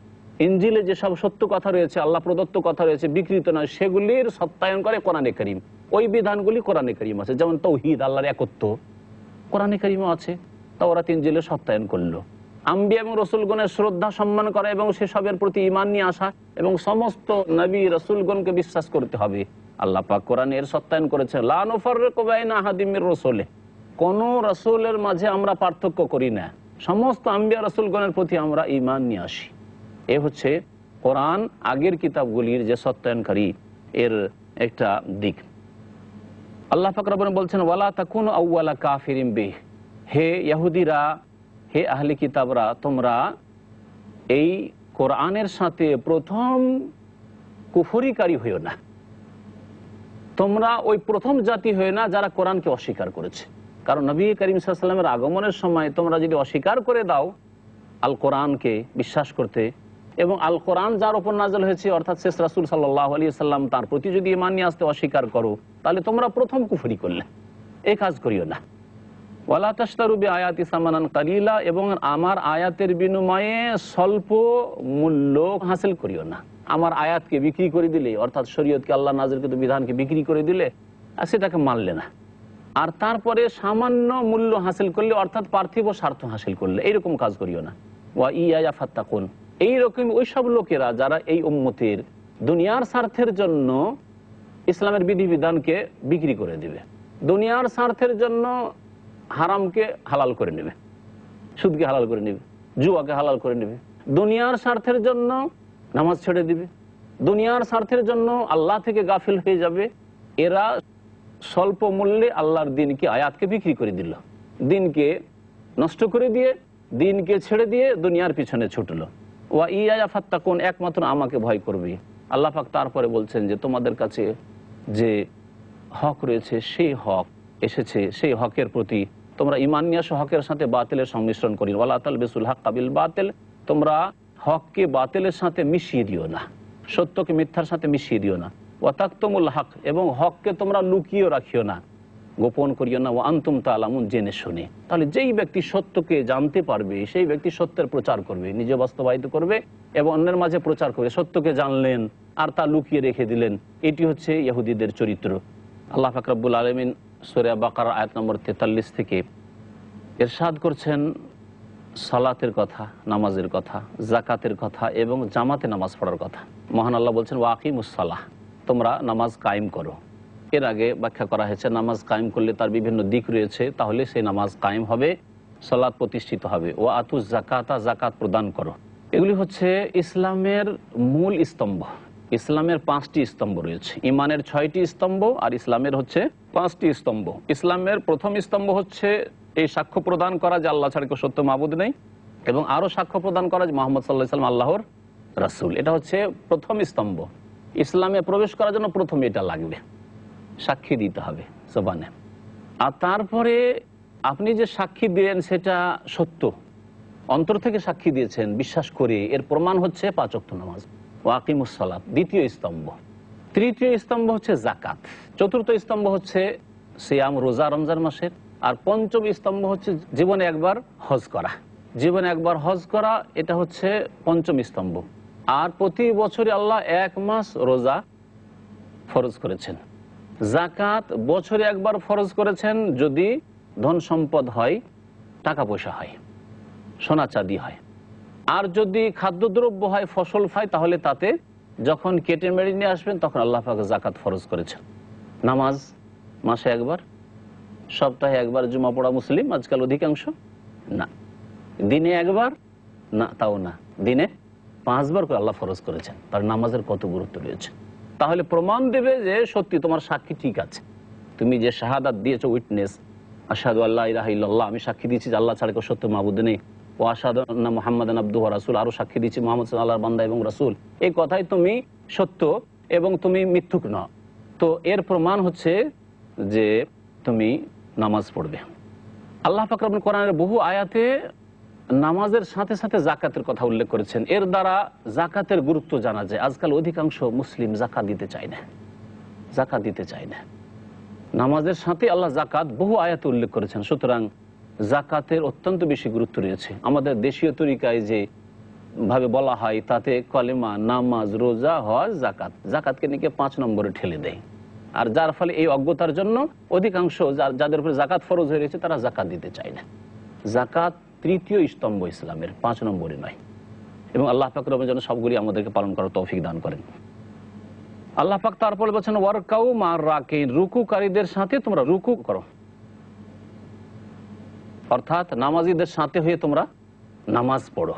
ইনজিলে যেসব সত্য কথা রয়েছে, আল্লাহ প্রদত্ত কথা রয়েছে বিকৃত নয়, সেগুলির সত্যায়ন করে কোরআনে কারীম। ওই বিধানগুলি কোরআনে কারীম আছে, যেমন তাওহীদ, আল্লাহর একত্ব, কোরআনে কারীমও আছে, তাওরাত ইনজিলে সত্যায়ন করলো। আম্বিয়া এবং রসুলগণের শ্রদ্ধা সম্মান করা এবং সেসবের প্রতি ঈমান নিয়ে আসা এবং সমস্ত নবী রসুলগণকে বিশ্বাস করতে হবে। আল্লাহ পাক কোরআনে এর সত্যায়ন করেছেন, লা নুফাররিকু বাইনা আহাদিম মির রুসুলিহি, কোন রসুলের মাঝে আমরা পার্থক্য করি না, সমস্ত আম্বিয়া রসুলগণের প্রতি আমরা ঈমান নিয়ে আসি। এ হচ্ছে কোরআন আগের কিতাবগুলির যে সত্যায়নকারী এর একটা দিক। আল্লাহ পাক রব্বুল আলামিন বলছেন, ওয়ালা তাকুনু আউওয়ালা কাফিরিন বিহি, হে ইহুদিরা, হে আহলে কিতাবরা, তোমরা এই কোরআনের সাথে প্রথম কুফরিকারী হইও না, তোমরা ওই প্রথম জাতি হয়ে না যারা কোরআনকে অস্বীকার করেছে। কারণ নবী করিম সাল্লাল্লাহু আলাইহি ওয়াসাল্লামের আগমনের সময় তোমরা যদি অস্বীকার করে দাও আল কোরআনকে বিশ্বাস করতে, এবং আল কোরআন যার উপর নাযিল হয়েছে অর্থাৎ শেষ রাসূল সাল্লাল্লাহু আলাইহি ওয়াসাল্লাম তার প্রতি যদি ঈমান নিয়ে আসতে অস্বীকার করো, তাহলে তোমরা প্রথম কুফরি করলে। এই কাজ করিও না। ওয়ালা তাশতারু বিআয়াতি সামানান কালিলা, এবং আমার আয়াতের বিনিময়ে স্বল্প মূল্য হাসিল করিও না। আমার আয়াতকে বিক্রি করে দিলে, অর্থাৎ শরীয়তকে, আল্লাহ নাযিলকৃত বিধানকে বিক্রি করে দিলে আর সেটাকে মানলে না, আর তারপরে সামান্য মূল্য হাসিল করলে, অর্থাৎ পার্থিব স্বার্থ হাসিল করলে, এইরকম কাজ করিও না। ওয়া ইয়া ফাত্তাকুন, এইরকম ওইসব লোকেরা যারা এই উম্মতের দুনিয়ার স্বার্থের জন্য ইসলামের বিধিবিধানকে বিক্রি করে দিবে, দুনিয়ার স্বার্থের জন্য হারামকে হালাল করে নেবে, সুদকে হালাল করে নেবে, জুয়াকে হালাল করে নেবে, দুনিয়ার স্বার্থের জন্য নামাজ ছেড়ে দিবে, দুনিয়ার স্বার্থের জন্য আল্লাহ থেকে গাফিল হয়ে যাবে। এরা স্বল্প মূল্যে আল্লাহর দিনকে, আয়াতকে বিক্রি করে দিল, দিনকে নষ্ট করে দিয়ে, দিনকে ছেড়ে দিয়ে দুনিয়ার পিছনে ছুটলো। ওয়া ইয়া ফাত্তাকুন, একমাত্র আমাকে ভয় করবে। আল্লাহ পাক তারপরে বলছেন যে তোমাদের কাছে যে হক রয়েছে, সেই হক এসেছে, সেই হকের প্রতি তোমরা ঈমান নিয়ে আসো, হকের সাথে বাতিলের সংমিশ্রণ করি। ওয়ালা তালবিসুল হাক্কা বিল বাতিল, তোমরা হককে বাতিলের সাথে মিশিয়ে দিও না, সত্যকে মিথ্যার সাথে মিশিয়ে দিও না। ওয়া তাকতুমুল হক, এবং হককে তোমরা লুকিয়ে রাখিও না, গোপন করিও না। ওয়া আনতুম তাআলামুন, জেনে শুনে। তাহলে যেই ব্যক্তি সত্যকে জানতে পারবে সেই ব্যক্তি সত্যের প্রচার করবে, নিজে বাস্তবায়িত করবে এবং অন্যের মাঝে প্রচার করবে। সত্যকে জানলেন আর তা লুকিয়ে রেখে দিলেন, এটি হচ্ছে ইহুদিদের চরিত্র। আল্লাহ পাক রব্বুল আলামিন সূরা বাকারা আয়াত নম্বর 43 থেকে ইরশাদ করছেন সালাতের কথা, নামাজের কথা, যাকাতের কথা এবং জামাতে নামাজ পড়ার কথা। মহান আল্লাহ বলছেন, ওয়া আকিমুস সালাহ, তোমরা নামাজ কায়েম করো। এর আগে ব্যাখ্যা করা হয়েছে নামাজ কায়েম করলে তার বিভিন্ন দিক রয়েছে, তাহলে সেই নামাজ কায়েম হবে, সালাত প্রতিষ্ঠিত হবে। ওয়া আতুজ যাকাতা, যাকাত প্রদান করো। এগুলি হচ্ছে ইসলামের মূল স্তম্ভ। ইসলামের 5টি স্তম্ভ রয়েছে, ইমানের 6টি স্তম্ভ আর ইসলামের হচ্ছে 5টি স্তম্ভ। ইসলামের প্রথম স্তম্ভ হচ্ছে এই সাক্ষ্য প্রদান করা যে আল্লাহ ছাড়া কেউ সত্য মাবুদ নেই, এবং আরও সাক্ষ্য প্রদান করা যে মুহাম্মদ সাল্লাল্লাহু আলাইহি ওয়াসাল্লাম আল্লাহর রাসূল। এটা হচ্ছে প্রথম স্তম্ভ। ইসলামে প্রবেশ করার জন্য প্রথমে এটা লাগবে, সাক্ষী দিতে হবে জবানে। আর তারপরে আপনি যে সাক্ষী দিলেন সেটা সত্য, অন্তর থেকে সাক্ষী দিয়েছেন বিশ্বাস করে, এর প্রমাণ হচ্ছে 5 ওয়াক্ত নামাজ। ওয়া আকিমুস সালাত, দ্বিতীয় স্তম্ভ। তৃতীয় স্তম্ভ হচ্ছে যাকাত। চতুর্থ স্তম্ভ হচ্ছে সিয়াম, রোজা রমজান মাসের। আর পঞ্চম স্তম্ভ হচ্ছে জীবনে একবার হজ করা। জীবনে একবার হজ করা, এটা হচ্ছে পঞ্চম স্তম্ভ। আর প্রতি বছরে আল্লাহ 1 মাস রোজা ফরজ করেছেন। যাকাত বছরে একবার ফরজ করেছেন যদি ধন সম্পদ হয়, টাকা পয়সা হয়, সোনা চাঁদি হয়। আর যদি খাদ্যদ্রব্য হয়, ফসল হয়, তাহলে তাতে যখন কেটে মেরে নিয়ে আসবেন তখন আল্লাহ পাক যাকাত ফরজ করেছেন। নামাজ মাসে একবার, সপ্তাহে একবার জুমা পড়া মুসলিম আজকাল অধিকাংশ না, দিনে একবার না, তাও না, দিনে 5 বার করে আল্লাহ ফরজ করেছেন। তার নামাজের কত গুরুত্ব রয়েছে। তাহলে প্রমাণ দেবে যে সত্যি তোমার সাক্ষী ঠিক আছে, তুমি যে শাহাদাত দিয়েছো, উইটনেস, আশহাদু আল্লা ইলাহা ইল্লাল্লাহ, আমি সাক্ষী দিচ্ছি যে আল্লাহ ছাড়া কেউ সত্য মাবুদ নেই, ও আশহাদু আন্না মুহাম্মাদান আবদুহু ওয়া রাসূলুহু, আরও সাক্ষী দিচ্ছি মুহাম্মদ সাল্লাল্লাহু আলাইহি ওয়াসাল্লাম আল্লাহর বান্দা এবং রাসূল, এই কথাই তুমি সত্য এবং তুমি মিথ্যুক নও। তো এর প্রমাণ হচ্ছে যে তুমি নামাজ পড়বে। আল্লাহ পাক রব্বুল কোরআনের বহু আয়াতে নামাজের সাথে সাথে জাকাতের কথা উল্লেখ করেছেন। এর দ্বারা জাকাতের গুরুত্ব জানা যায়। আজকাল অধিকাংশ মুসলিম জাকাত দিতে চায় না, জাকাত দিতে চায় না। নামাজের সাথে আল্লাহ জাকাত বহু আয়াতে উল্লেখ করেছেন, সুতরাং জাকাতের অত্যন্ত বেশি গুরুত্ব রয়েছে। আমাদের দেশীয় তরিকায় যে ভাবে বলা হয় তাতে কলেমা, নামাজ, রোজা, হজ, জাকাত, জাকাতকে নিয়ে 5 নম্বরে ঠেলে দেয়। আর যার ফলে এই অজ্ঞতার জন্য অধিকাংশ যাদের উপরে জাকাত ফরজ হয়ে রয়েছে তারা জাকাত দিতে চায় না। জাকাত তৃতীয় স্তম্ভ ইসলামের, 5 নম্বরে নয়। এবং আল্লাহ পাক রব্বুল যেন সবগুলি আমাদেরকে পালন করার তৌফিক দান করেন। আল্লাহ পাক তারপরে বলছেন ওয়ারকাউ মার রাকিন, রুকুকারীদের সাথে তোমরা রুকু করো, অর্থাৎ নামাজিদের সাথে হয়ে তোমরা নামাজ পড়ো।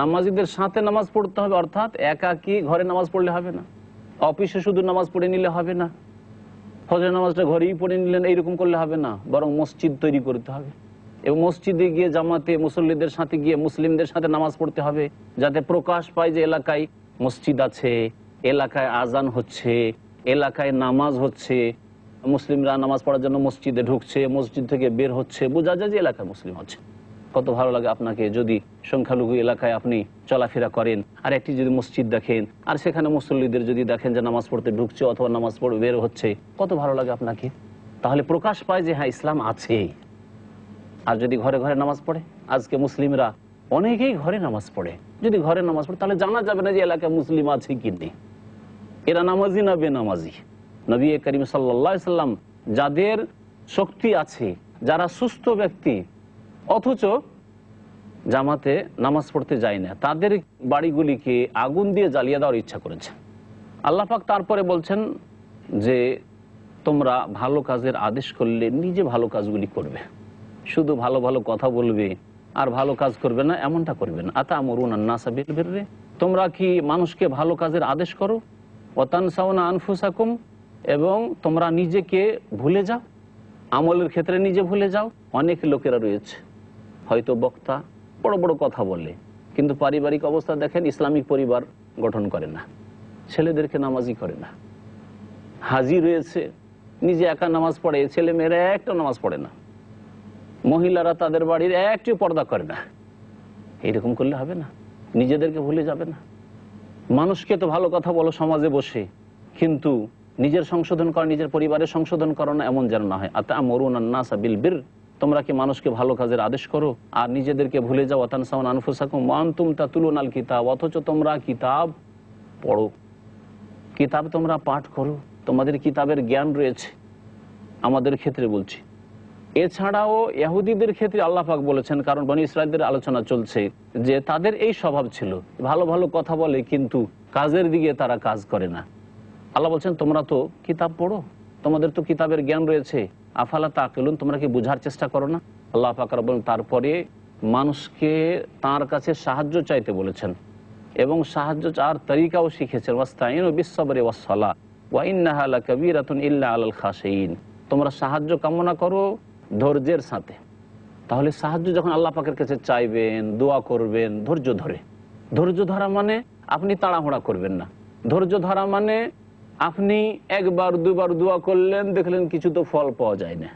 নামাজিদের সাথে নামাজ পড়তে হবে, অর্থাৎ একাকী ঘরে নামাজ পড়লে হবে না, অফিসে শুধু নামাজ পড়ে নিলে হবে না, ফজরের নামাজটা ঘরেই পড়ে নিলেন এইরকম করলে হবে না, বরং মসজিদ তৈরি করতে হবে এবং মসজিদে গিয়ে জামাতে মুসল্লিদের সাথে গিয়ে মুসলিমদের সাথে নামাজ পড়তে হবে, যাতে প্রকাশ পায় যে এলাকায় মসজিদ আছে, এলাকায় আজান হচ্ছে, এলাকায় নামাজ হচ্ছে, মুসলিমরা নামাজ পড়ার জন্য মসজিদে ঢুকছে, মসজিদ থেকে বের হচ্ছে, বোঝা যায় যে এলাকায় মুসলিম হচ্ছে। কত ভালো লাগে আপনাকে যদি সংখ্যালঘু এলাকায় আপনি চলাফেরা করেন আর একটি যদি মসজিদ দেখেন আর সেখানে মুসল্লিদের যদি দেখেন যে নামাজ পড়তে ঢুকছে অথবা নামাজ পড়ে বের হচ্ছে, কত ভালো লাগে আপনাকে। তাহলে প্রকাশ পায় যে হ্যাঁ ইসলাম আছে। আর যদি ঘরে ঘরে নামাজ পড়ে, আজকে মুসলিমরা অনেকেই ঘরে নামাজ পড়ে, যদি ঘরে নামাজ পড়ে তাহলে জানা যাবে না যে এলাকায় মুসলিম আছে কি নেই, এরা নামাজি না বেনামাজি। নবী করিম সাল্লাল্লাহু আলাইহি সাল্লাম যাদের শক্তি আছে, যারা সুস্থ ব্যক্তি অথচ জামাতে নামাজ পড়তে যায় না, তাদের বাড়িগুলিকে আগুন দিয়ে জ্বালিয়ে দেওয়ার ইচ্ছা করেছেন। আল্লাহ পাক তারপরে বলছেন যে তোমরা ভালো কাজের আদেশ করলে নিজে ভালো কাজগুলি করবে, শুধু ভালো ভালো কথা বলবে আর ভালো কাজ করবে না, এমনটা করবে না। আতামুরুনা আন-নাসা বিল বিররি, তোমরা কি মানুষকে ভালো কাজের আদেশ করো, ওয়া তানসাউনা আনফুসাকুম, এবং তোমরা নিজেকে ভুলে যাও, আমলের ক্ষেত্রে নিজে ভুলে যাও। অনেক লোকেরা রয়েছে হয়তো বক্তা, বড় বড় কথা বলে, কিন্তু পারিবারিক অবস্থা দেখেন ইসলামিক পরিবার গঠন করে না, ছেলেদেরকে নামাজি করে না। হাজি রয়েছে, নিজে একা নামাজ পড়ে, ছেলে মেয়েরা একটা নামাজ পড়ে না, মহিলারা তাদের বাড়ির একটি পর্দা করে না। এইরকম করলে হবে না, নিজেদেরকে ভুলে যাবে না। মানুষকে তো ভালো কথা বলো সমাজে বসে, কিন্তু নিজের সংশোধন করো, নিজের পরিবারের সংশোধন করো না, এমন যেন না হয়। আতামুরুনা আন-নাসা বিল বির, তোমরা কি মানুষকে ভালো কাজের আদেশ করো আর নিজেদেরকে ভুলে যাও। ওয়া তানসাউনা আনফুসাকুম ওয়া আনতুম তাতলুনাল কিতাব, অথচ তোমরা কিতাব পড়ো, কিতাব তোমরা পাঠ করো, তোমাদের কিতাবের জ্ঞান রয়েছে। আমাদের ক্ষেত্রে বলছি, এছাড়াও ইহুদিদের ক্ষেত্রে আল্লাহ পাক বলেছেন, কারণ বনী ইসরাঈলদের আলোচনা চলছে যে তাদের এই স্বভাব ছিল, ভালো ভালো কথা বলে কিন্তু কাজের দিকে তারা কাজ করে না। আল্লাহ বলছেন তোমরা তো কিতাব পড়ো, তোমাদের তো কিতাবের জ্ঞান রয়েছে, আফালা তাকিলুন, তোমরা কি বোঝার চেষ্টা করো না। আল্লাহ পাক বলেন তারপরে মানুষকে তার কাছে সাহায্য চাইতে বলেছেন এবং সাহায্য চাওয়ার তরিকাও শিখেছেন। ওয়াস্তাইনু বিস-সাবরি ওয়াস-সালাহ ওয়া ইন্নাহা লাকাবীরাতুন ইল্লা আলাল খাশিঈন, তোমরা সাহায্য কামনা করো ধৈর্যের সাথে। তাহলে সাহায্য যখন আল্লাহ পাকের কাছে চাইবেন, দোয়া করবেন ধৈর্য ধরে। ধৈর্য ধরা মানে আপনি তাড়াহুড়া করবেন না। ধৈর্য ধরা মানে আপনি একবার দুবার দোয়া করলেন, দেখলেন কিছু তো ফল পাওয়া যায় না,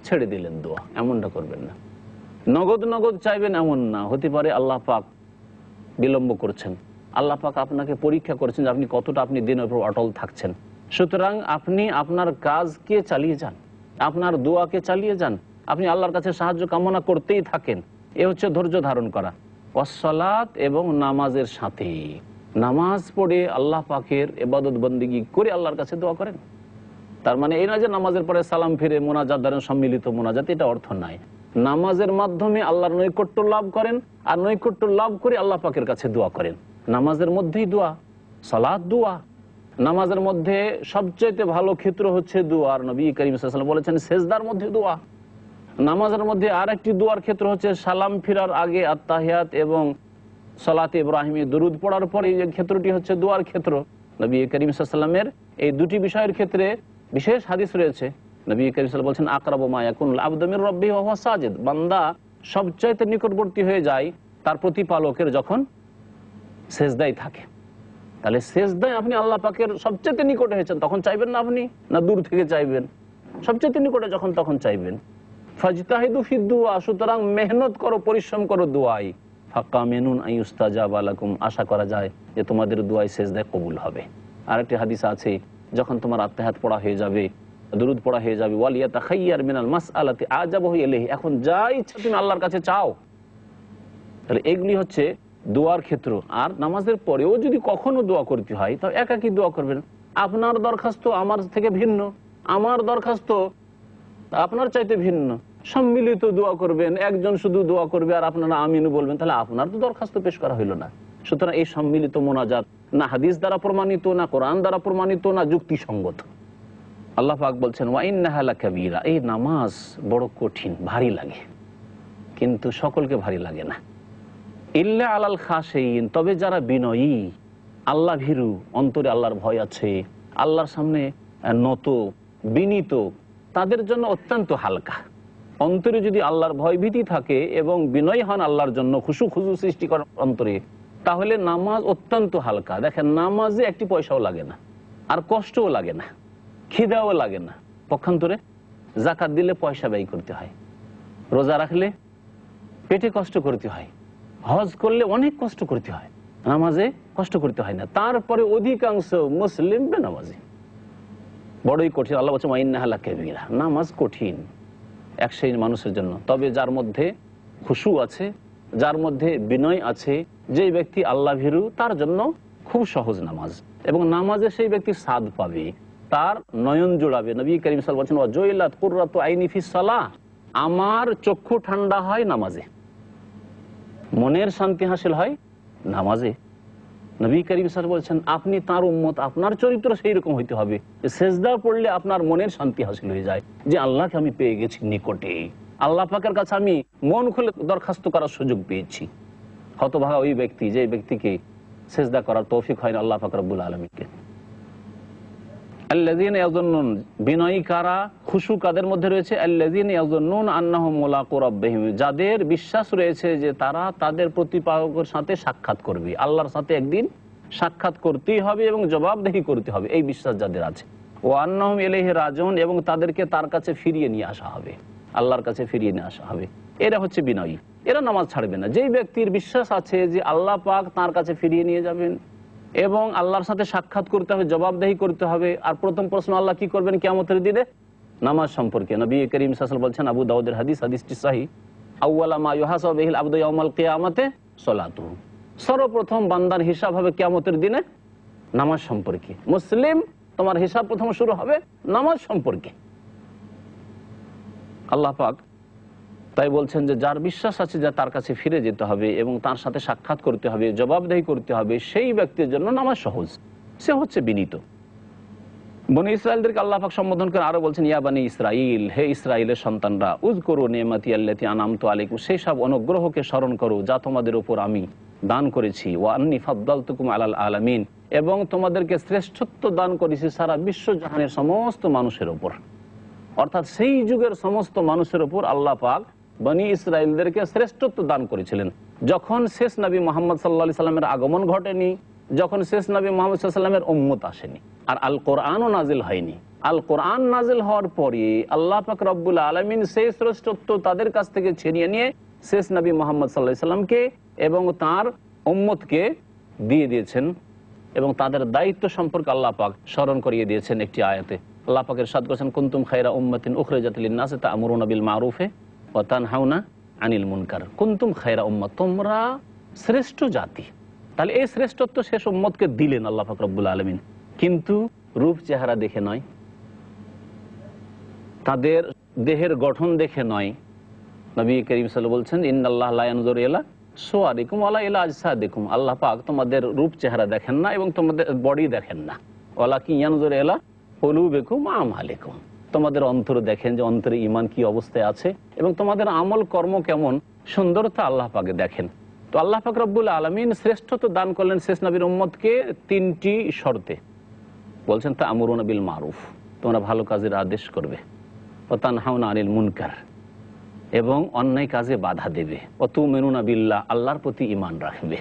ছেড়ে দিলেন দোয়া, এমনটা করবেন না। নগদ নগদ চাইবেন এমন না, হতে পারে আল্লাহ পাক বিলম্ব করছেন, আল্লাহ পাক আপনাকে পরীক্ষা করছেন যে আপনি কতটা আপনি দিনের উপর অটল থাকছেন। সুতরাং আপনি আপনার কাজকে চালিয়ে যান, আপনার দোয়াকে চালিয়ে যান, আপনি আল্লাহর কাছে সাহায্য কামনা করতেই থাকেন। এ হচ্ছে ধৈর্য ধারণ করা। ওয়াসসালাত, এবং নামাজের সাথে, নামাজ পড়ে আল্লাহ পাকের ইবাদত বন্দেগী করে আল্লাহর কাছে দোয়া করেন। তার মানে এই না যে নামাজের পরে সালাম ফিরে মোনাজাত ধরেন, সম্মিলিত মোনাজাত, এটা অর্থ নাই। নামাজের মাধ্যমে আল্লাহর নৈকট্য লাভ করেন আর নৈকট্য লাভ করে আল্লাহ পাকের কাছে দোয়া করেন। নামাজের মধ্যেই দোয়া, সালাত দোয়া। নামাজের মধ্যে সবচাইতে ভালো ক্ষেত্র হচ্ছে দোয়া, আর নবী করিম সাল্লাল্লাহু আলাইহি ওয়াসাল্লাম বলেছেন সেজদার মধ্যে দোয়া। নামাজের মধ্যে আর একটি দোয়ার ক্ষেত্র হচ্ছে সালাম ফিরার আগে আত্তাহিয়াত এবং সালাতে ইব্রাহিমী দুরুদ পড়ার পরে, এই ক্ষেত্রটি হচ্ছে দোয়ার ক্ষেত্র। নবী করিম সাল্লাল্লাহু আলাইহি ওয়াসাল্লামের এই দুটি বিষয়ের ক্ষেত্রে বিশেষ হাদিস রয়েছে। নবী করিম সাল্লাল্লাহু আলাইহি ওয়াসাল্লাম বলছেন আকরাবু মা ইয়াকুনুল আবদু মির রাব্বিহি ওয়া হুয়া সাজিদ, বান্দা সবচাইতে নিকটবর্তী হয়ে যায় তার প্রতিপালকের যখন সেজদায় থাকে। তাহলে সেজদায় আপনি আল্লাহ পাকের সবচাইতে নিকটে হয়েছেন, তখন চাইবেন না আপনি, না দূর থেকে চাইবেন? সবচাইতে নিকটে যখন তখন চাইবেন। ফাজতাহিদু ফিদ দুআ, সুতরাং মেহনত করো, পরিশ্রম করো দোয়ায়। ফাকামিনুন আইয়ুস্তাজাবা লাকুম, আশা করা যায় যে তোমাদের দুআয় সেজদায় কবুল হবে। আরেকটি হাদিস আছে, যখন তোমার আত্তাহিয়াত পড়া হয়ে যাবে, দুরুদ পড়া হয়ে যাবে, ওয়ালিয়াতাখাইয়ার মিনাল মাসআলাতি আজাবাহু ইলাইহি, এখন যা ইচ্ছা তুমি আল্লাহর কাছে চাও। তাহলে এগুলি হচ্ছে দোয়ার ক্ষেত্র। আর নামাজের পরেও যদি কখনো দোয়া করতে হয়, তাও একাকী দোয়া করবেন। আপনার দরখাস্ত আমার থেকে ভিন্ন, আমার দরখাস্ত আপনার চাইতে ভিন্ন, সম্মিলিত দোয়া করবেন। একজন শুধু দোয়া করবে আর আপনারা আমিন বলবেন, তাহলে আপনার তো দরখাস্ত পেশ করা হইল না। সুতরাং এই সম্মিলিত মোনাজাত না হাদিস দ্বারা প্রমাণিত, না কোরআন দ্বারা প্রমাণিত, না যুক্তিসঙ্গত। আল্লাহ পাক বলছেন ওয়া ইন্নাহা লাকাবীরা, এই নামাজ বড় কঠিন, ভারী লাগে, কিন্তু সকলকে ভারী লাগে না। ইল্লা আলাল খাশিইন, তবে যারা বিনয়ী, আল্লাহ ভীরু, অন্তরে আল্লাহর ভয় আছে, আল্লাহর সামনে নত বিনীত, তাদের জন্য অত্যন্ত হালকা। অন্তরে যদি আল্লাহর ভয় ভীতি থাকে এবং বিনয় হন আল্লাহর জন্য, খুশু সৃষ্টি করেন অন্তরে, তাহলে নামাজ অত্যন্ত হালকা। দেখেন, নামাজে একটি পয়সাও লাগে না, আর কষ্টও লাগে না, খিদাও লাগে না। পক্ষান্তরে যাকাত দিলে পয়সা ব্যয় করতে হয়, রোজা রাখলে পেটে কষ্ট করতে হয়, হজ করলে অনেক কষ্ট করতে হয়, নামাজে কষ্ট করতে হয় না। তারপরে অধিকাংশ মুসলিম বেনামাজি, বড়ই কঠিন। আল্লাহ বলছে ওয়া ইন্নাহা লাকাবীরা, নামাজ কঠিন এক শ্রেণীর মানুষের জন্য। তবে যার মধ্যে খুশু আছে, যার মধ্যে বিনয় আছে, যে ব্যক্তি আল্লাহ ভীরু, তার জন্য খুব সহজ নামাজ। এবং নামাজে সেই ব্যক্তি স্বাদ পাবে, তার নয়ন জোড়াবে। নবী করিম সাল্লাল্লাহু আলাইহি ওয়াসাল্লাম বলেছেন ওয়া জুইলাত কুররাতু আইনি ফিস সালাহ, আমার চক্ষু ঠান্ডা হয় নামাজে, মনের শান্তি হাসিল হয় নামাজে। নবী করিম সাল্লাল্লাহু আলাইহি ওয়াসাল্লাম বলছেন আপনি তার উম্মত, আপনার চরিত্র সেই রকম হইতে হবে যে সেজদা পড়লে আপনার মনের শান্তি হাসিল হয়ে যায়, যে আল্লাহকে আমি পেয়ে গেছি নিকটে, আল্লাহ পাকের কাছে আমি মন খুলে দরখাস্ত করার সুযোগ পেয়েছি। হতভাগা ওই ব্যক্তি, যে ব্যক্তিকে সেজদা করার তৌফিক হয় না আল্লাহ পাক রব্বুল আলামিনকে। আল্লাযীনা ইয়াযুন্নুন, বিনয়ী কারা, খুশু কাদের মধ্যে রয়েছে? আল্লাযীনা ইয়াযুন্নুন আন্নাহুম মুলাকু রাব্বিহিম, যাদের বিশ্বাস রয়েছে যে তারা তাদের প্রতিপালকের সাথে সাক্ষাৎ করবে, আল্লাহর সাথে একদিন সাক্ষাৎ করতেই হবে এবং জবাবদিহি করতে হবে, এই বিশ্বাস যাদের আছে। ওয়া আন্নাহুম ইলাইহি রাজিউন, এবং তাদেরকে তার কাছে ফিরিয়ে নিয়ে আসা হবে, আল্লাহর কাছে ফিরিয়ে নিয়ে আসা হবে। এরা হচ্ছে বিনয়ী, এরা নামাজ ছাড়বে না। যেই ব্যক্তির বিশ্বাস আছে যে আল্লাহ পাক তার কাছে ফিরিয়ে নিয়ে যাবেন এবং আল্লাহর সাথে সাক্ষাৎ করতে হবে, জবাবদিহি করতে হবে। আর প্রথম প্রশ্ন আল্লাহ কি করবেন কিয়ামতের দিনে? নামাজ সম্পর্কে। নবী করিম সাল্লাল্লাহু আলাইহি ওয়াসাল্লাম বলছেন, আবু দাউদের হাদিস, হাদিসটি সহিহ, আউয়ালা মা ইউহাসাবু বিহিল আবদু ইয়াউমাল কিয়ামাতে সালাতুহু, সর্বপ্রথম বান্দার হিসাব হবে কিয়ামতের দিনে নামাজ সম্পর্কে। মুসলিম, তোমার হিসাব প্রথম শুরু হবে নামাজ সম্পর্কে। আল্লাহ পাক তাই বলছেন যে যার বিশ্বাস আছে যে তার কাছে ফিরে যেতে হবে এবং তার সাথে সাক্ষাৎ করতে হবে, জবাবদিহি করতে হবে, সেই ব্যক্তির জন্য নামাজ সহজ, সে হচ্ছে বিনীত। বনি ইসরাইলদেরকে আল্লাহ পাক সম্বোধন করে আরো বলছেন ইয়া বানি ইসরাইল, হে ইসরাইলের সন্তানরা, উযকুরু নি'মাতি আল্লাতী আন'আমতু আলাইকুম, সেই সব অনুগ্রহকে স্মরণ করো যা তোমাদের উপর আমি দান করেছি। ওয়া আন্নী ফাদ্দালতুকুম আলাল আলামিন, এবং তোমাদেরকে শ্রেষ্ঠত্ব দান করেছি সারা বিশ্বজাহানের সমস্ত মানুষের উপর। অর্থাৎ সেই যুগের সমস্ত মানুষের উপর আল্লাহ পাক বনি ইসরাইলদেরকে শ্রেষ্ঠত্ব দান করেছিলেন। যখন শেষ নবী মুহাম্মদ সাল্লাল্লাহু আলাইহি সাল্লামের আগমন ঘটেনি, যখন শেষ নবী মুহাম্মদ সাল্লাল্লাহু আলাইহি সাল্লামের উম্মত আসেনি, আর আল কোরআনও নাজিল হয়নি। আল কোরআন নাজিল হওয়ার পরে আল্লাহ পাক রব্বুল আলামিন সেই শ্রেষ্ঠত্ব তাদের কাছ থেকে ছিনিয়ে নিয়ে শেষ নবী মুহাম্মদ সাল্লাল্লাহু আলাইহি সাল্লামকে এবং তার উম্মতকে দিয়ে দিয়েছেন, এবং তাদের দায়িত্ব সম্পর্কে আল্লাহ পাক স্মরণ করিয়ে দিয়েছেন একটি আয়াতে। আল্লাহ পাক ইরশাদ করেছেন, কুনতুম খায়রা উম্মাতিন উখরিজাত লিন-নাসি তা'মুরুনা বিল মা'রুফি ওয়া তানহাউনা আনিল মুনকার। কুনতুম খায়রা উম্মাত, তোমরা শ্রেষ্ঠ জাতি। তাহলে এই শ্রেষ্ঠত্ব শেষ উম্মতকে দিলেন আল্লাহ পাক রব্বুল আলামিন, কিন্তু রূপ চেহারা দেখে নয়, তাদের দেহের গঠন দেখে নয়। নবী করিম সাল্লাল্লাহু আলাইহি ওয়াসাল্লাম বলছেন, ইন্নাল্লাহ লা ইয়ানজুরু ইলা সুওয়ারিকুম ওয়ালা ইলা আজসাদিকুম, আল্লাহ পাক তোমাদের রূপ চেহারা দেখেন না এবং তোমাদের বডি দেখেন না। ওয়ালাকিন ইয়ানজুরু ইলা কুলুবিকুম ওয়া আমালিকুম, তোমাদের অন্তর দেখেন যে অন্তরে ঈমান কি অবস্থায় আছে এবং তোমাদের আমল কর্ম কেমন সুন্দরতা আল্লাহ পাকে দেখেন। তো আল্লাহ পাক রব্বুল আলামিন শ্রেষ্ঠত্ব দান করলেন শেষ নবীর উম্মতকে তিনটি শর্তে। বলছেন তা'মুরুনা বিল মারুফ, তোমরা ভালো কাজের আদেশ করবে, ওয়া তানহাউনা আনিল মুনকার, এবং অন্যায় কাজে বাধা দেবে, ওয়া তু'মিনুনা বিল্লাহ, আল্লাহর প্রতি ঈমান রাখবে।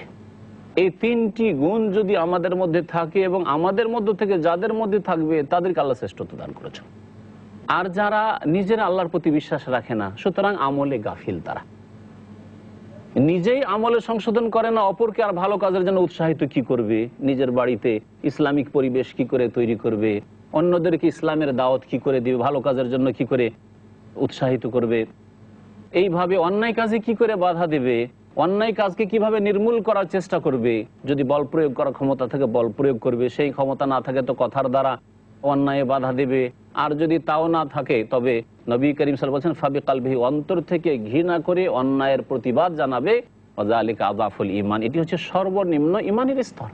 এই তিনটি গুণ যদি আমাদের মধ্যে থাকে এবং আমাদের মধ্য থেকে যাদের মধ্যে থাকবে তাদেরকে আল্লাহ শ্রেষ্ঠত্ব দান করেছেন। আর যারা নিজেরা আল্লাহর প্রতি বিশ্বাস রাখে না, সুতরাং আমলে গাফিল তারা। নিজেই আমলে সংশোধন করে না, অপরকে আর ভালো কাজের জন্য উৎসাহিত কি করবে, নিজের বাড়িতে ইসলামিক পরিবেশ কি করে তৈরি করবে, অন্যদেরকে ইসলামের দাওয়াত কি করে দিবে, ভালো কাজের জন্য কি করে উৎসাহিত করবে, এইভাবে অন্যায় কাজে কি করে বাধা দেবে, অন্যায় কাজকে কিভাবে নির্মূল করার চেষ্টা করবে। যদি বল প্রয়োগ করার ক্ষমতা থাকে বল প্রয়োগ করবে, সেই ক্ষমতা না থাকে তো কথার দ্বারা অন্যায় বাধা দেবে। আর যদি তাও না থাকে তবে নবী করিম সাল্লাল্লাহু আলাইহি ওয়াসাল্লাম বলেছেন ফাবি কালবিহি, অন্তর থেকে ঘৃণা করে অন্যায়ের প্রতিবাদ জানাবে। ওয়াযালিকা আযাফুল ঈমান, এটি হচ্ছে সর্বনিম্ন ঈমানের স্তর।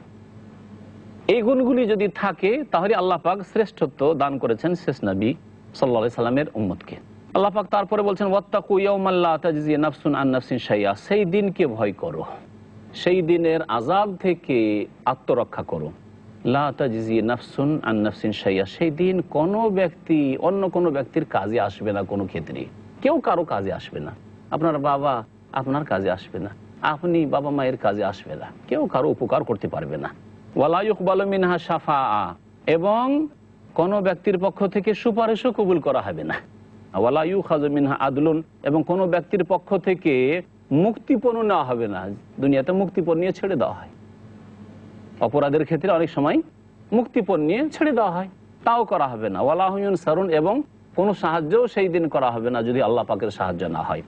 এই গুণগুলি যদি থাকে তাহলে আল্লাহ পাক শ্রেষ্ঠত্ব দান করেছেন শেষ নবী সাল্লাল্লাহু আলাইহি সাল্লামের উম্মতকে। আল্লাহ পাক তারপরে বলছেন ওয়াত্তাকু ইয়াওমান লা তাজজি নাফসুন আন নাফসিন শাইআ, সেই দিনকে ভয় করো, সেই দিনের আযাব থেকে আত্মরক্ষা করো। লা তাজজি নাফসুন আন নাফসিন শাইআ, সেই দিন কোনো ব্যক্তি অন্য কোনো ব্যক্তির কাজে আসবে না, কোনো ক্ষেত্রে কেউ কারো কাজে আসবে না। আপনার বাবা আপনার কাজে আসবে না, আপনি বাবা মায়ের কাজে আসবে না, কেউ কারো উপকার করতে পারবে না। ওয়ালা ইউকবালু মিনহা শাফাআ, এবং কোনো ব্যক্তির পক্ষ থেকে সুপারিশও কবুল করা হবে না। ওয়ালা ইউখাযু মিনহা আদলুন, এবং কোনো ব্যক্তির পক্ষ থেকে মুক্তিপণ নেওয়া হবে না। দুনিয়াতে মুক্তিপণ নিয়ে ছেড়ে দেওয়া হয়, অপরাধের ক্ষেত্রে অনেক সময় মুক্তিপণ নিয়ে ছেড়ে দেওয়া হয়, তাও করা হবে না। ওয়ালা হুম ইউনসারুন, এবং কোনো সাহায্যও সেই দিন করা হবে না যদি আল্লাহ পাকের সাহায্য না হয়।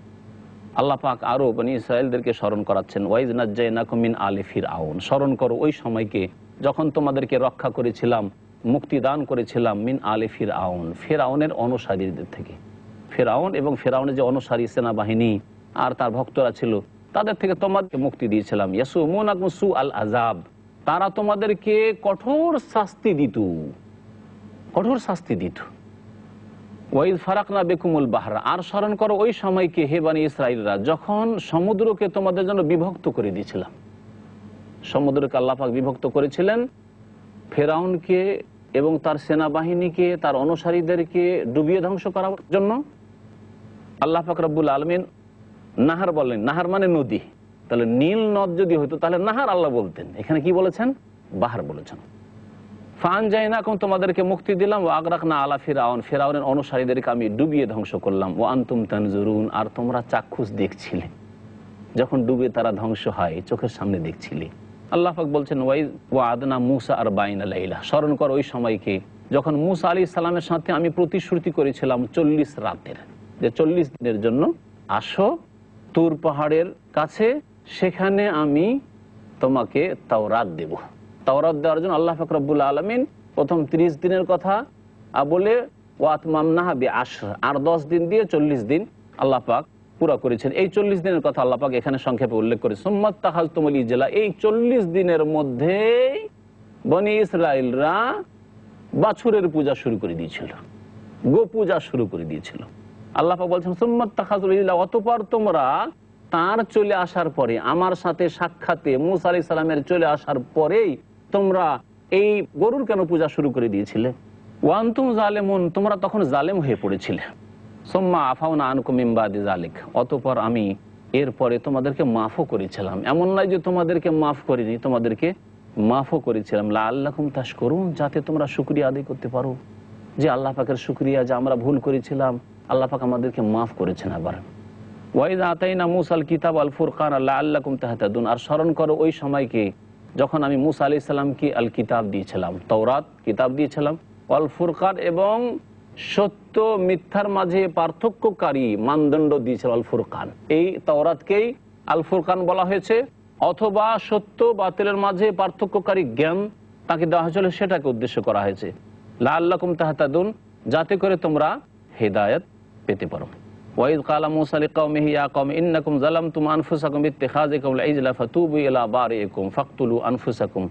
আল্লাহ পাক আরও বনী ইসরাঈলদেরকে স্মরণ করাচ্ছেন, ওয়াইজ নাজ্জাইনাকুম মিন আলি ফিরআউন, স্মরণ করো ওই সময়কে যখন তোমাদেরকে রক্ষা করেছিলাম, মুক্তি দান করেছিলাম মিন আলি ফিরআউন, ফিরআউনের অনুসারীদের থেকে। ফিরআউন এবং ফিরআউনের যে অনুসারী সেনাবাহিনী আর তার ভক্তরা ছিল, তাদের থেকে তোমাদেরকে মুক্তি দিয়েছিলাম। ইয়াসুমুনাকুম সুআল আযাব, তারা তোমাদেরকে কঠোর শাস্তি দিত, কঠোর শাস্তি দিত। ওয়াইজ ফারাকনা বিকুমুল বাহরা, আর স্মরণ করো ওই সময়কে হে বনী ইসরাঈলরা, যখন সমুদ্রকে তোমাদের জন্য বিভক্ত করে দিয়েছিলাম। সমুদ্রকে আল্লাহ পাক বিভক্ত করেছিলেন ফিরআউনকে এবং তার সেনাবাহিনীকে, তার অনুসারীদেরকে ডুবিয়ে ধ্বংস করার জন্য। আল্লাহ পাক রব্বুল আলামিন নাহার বলেন, নাহার মানে নদী, তাহলে নীল নদ যদি হতো তাহলে নাহার আল্লাহ বলতেন, এখানে কি বলেছেন, বাহার বলেছেন। ফান যায়নাকুম, তোমাদেরকে মুক্তি দিলাম। ও আগরাকনা আলা ফিরআউন, ফিরআউনের অনুসারীদেরকে আমি ডুবিয়ে ধ্বংস করলাম। ও আনতুম তানজুরুন, আর তোমরা চাক্ষুষ দেখছিলে, যখন ডুবে তারা ধ্বংস হয় চোখের সামনে দেখছিলে। আল্লাহ পাক বলছেন ওয়াদনা মুসা আরবাইনা লাইলা, স্মরণ করো ওই সময়কে যখন মুসা আলাইহিস সালামের সাথে আমি প্রতিশ্রুতি করেছিলাম 40 রাতের, যে 40 দিনের জন্য আসো তুর পাহাড়ের কাছে, সেখানে আমি তোমাকে তাওরাত দেব। তাওরাত দেওয়ার জন্য আল্লাহ পাক রব্বুল আলামিন প্রথম 30 দিনের কথা বলে ওয়াতমামনাহা বিআশর, আর 10 দিন দিয়ে 40 দিন আল্লাহ পাক পুরা করেছেন। এই 40 দিনের কথা আল্লাহ পাক এখানে সংক্ষেপে উল্লেখ করে সুম্মাত্তাখাযতুমুল ইজলা, এই 40 দিনের মধ্যে বনী ইসরাঈলরা বাছুরের পূজা শুরু করে দিয়েছিল, গো পূজা শুরু করে দিয়েছিল। আল্লাহ পাক বলছেন সুম্মাত্তাখাযতুল ইজলা, অতঃপর তোমরা তার চলে আসার পরে, আমার সাথে সাক্ষাতে মুসা আলাইহিস সালামের চলে আসার পরেই তোমরা এই গরুর কেন পূজা শুরু করে দিয়েছিলে? ওয়া আনতুম জালিমুন, তোমরা তখন জালেম হয়ে পড়েছিলে। সুম্মা আফাউনা আনকুম মিন বাদি যালিক, অতঃপর আমি এরপরে তোমাদেরকে মাফও করেছিলাম। এমন নয় যে তোমাদেরকে মাফ করিনি, তোমাদেরকে মাফও করেছিলাম। লাআল্লাকুম তাশকুরুন, যাতে তোমরা শুকরিয়া আদায় করতে পারো, যে আল্লাহ পাকের শুকরিয়া, যে আমরা ভুল করেছিলাম, আল্লাহ পাক আমাদেরকে মাফ করেছেন। আবার ওয়াইজ আতাইনা মুসাল কিতাব আল ফুরকান লাআল্লাকুম তাহতাদুন, আর স্মরণ করো ওই সময়কে যখন আমি মুসা আলাইহিস সালামকে আল কিতাব দিয়েছিলাম, তাওরাত কিতাব দিয়েছিলাম, আল ফুরকান এবং সত্য মিথ্যার মাঝে পার্থক্যকারী মানদণ্ড দিয়েছিলাম। আল ফুরকান, এই তাওরাতকেই আল ফুরকান বলা হয়েছে, অথবা সত্য বাতিলের মাঝে পার্থক্যকারী জ্ঞান তাকে দেওয়া হয়েছিল, সেটাকে উদ্দেশ্য করা হয়েছে। লাআল্লাকুম তাহতাদুন, যাতে করে তোমরা হেদায়েত পেতে পারো। ওয়াইজ ক্বালা মূসা লিকাওমিহি ইয়া কওমি ইন্নাকুম যালামতুম আনফুসাকুম বিত্তিখাযিকুমুল ইজলা ফাতুবু ইলা বারিইকুম ফাকতুলু আনফুসাকুম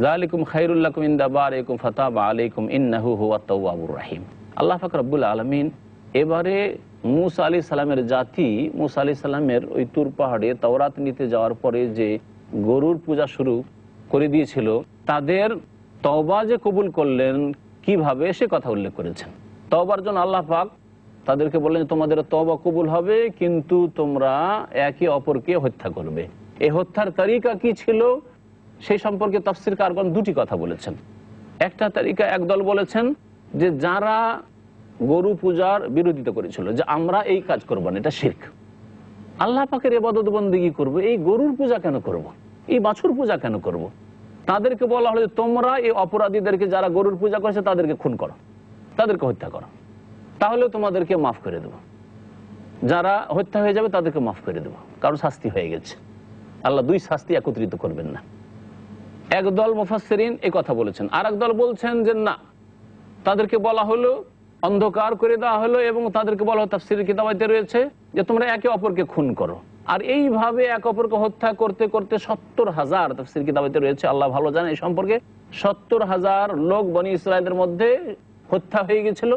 যালিকুম খায়রুল লাকুম ইনদা বারিইকুম ফাতাবা আলাইকুম ইন্নাহু হুয়াত তাওয়াবুর রহিম। আল্লাহ পাক রব্বুল আলামিন এবারে মূসা আলাইহিস সালামের জাতি, মূসা আলাইহিস সালামের ওই তুর পাহাড়ে তাওরাত নিতে যাওয়ার পরে যে গরুর পূজা শুরু করে দিয়েছিল, তাদের তওবা যে কবুল করলেন কিভাবে সে কথা উল্লেখ করেছেন। তওবার জন্য আল্লাহ পাক তাদেরকে বললেন তোমাদের তওবা কবুল হবে, কিন্তু তোমরা একে অপরকে হত্যা করবে। এই হত্যার তরিকা কি ছিল সেই সম্পর্কে তাফসীর কারগণ দুটি কথা বলেছেন। একটা তরিকা, একদল বলেছেন যে যারা গরু পূজার বিরোধিতা করেছিল, যে আমরা এই কাজ করব না, এটা শিরক, আল্লাহ পাকের ইবাদত বন্দেগী করব, এই গরুর পূজা কেন করব, এই বাছুর পূজা কেন করব? তাদেরকে বলা হলো তোমরা এই অপরাধীদেরকে, যারা গরুর পূজা করেছে তাদেরকে খুন করো, তাদেরকে হত্যা করো, তাহলে তোমাদেরকে মাফ করে দেবো। যারা হত্যা হয়ে যাবে তাদেরকে মাফ করে দেবো, কারণ শাস্তি হয়ে গেছে। আল্লাহ দুই শাস্তি একত্রিত করবেন না। একদল মুফাসসিরিন এই কথা বলেছেন, আর একদল বলছেন যে না, তাদেরকে বলা হলো, অন্ধকার করে দেওয়া হলো এবং তাদেরকে বলা হলো, তাফসীরের কিতাবাতে রয়েছে যে তোমরা একে অপরকে খুন করো। আর এইভাবে এক অপরকে হত্যা করতে করতে 70,000, তাফসীর কিতাবাতে রয়েছে, আল্লাহ ভালো জানে এই সম্পর্কে, 70,000 লোক বনি ইসরায়েলের মধ্যে হত্যা হয়ে গেছিল।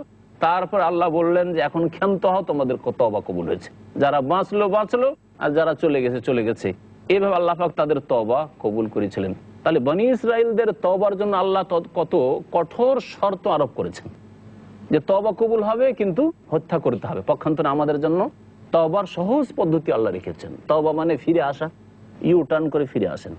তারপর আল্লাহ বললেন যে এখন ক্ষান্ত হও, তোমাদের তওবা কবুল হয়েছে, যারা বাঁচলো বাঁচলো আর যারা চলে গেছে চলে গেছে। এইভাবে আল্লাহ পাক তাদের তওবা কবুল করেছিলেন। তাহলে বনি ইসরায়েলদের তওবার জন্য আল্লাহ কত কঠোর শর্ত আরোপ করেছেন, যে তওবা কবুল হবে কিন্তু হত্যা করতে হবে। পক্ষান্তরে আমাদের জন্য তওবার সহজ পদ্ধতি আল্লাহ রেখেছেন। তওবা মানে ফিরে আসা, ইউ টার্ন করে ফিরে আসেন।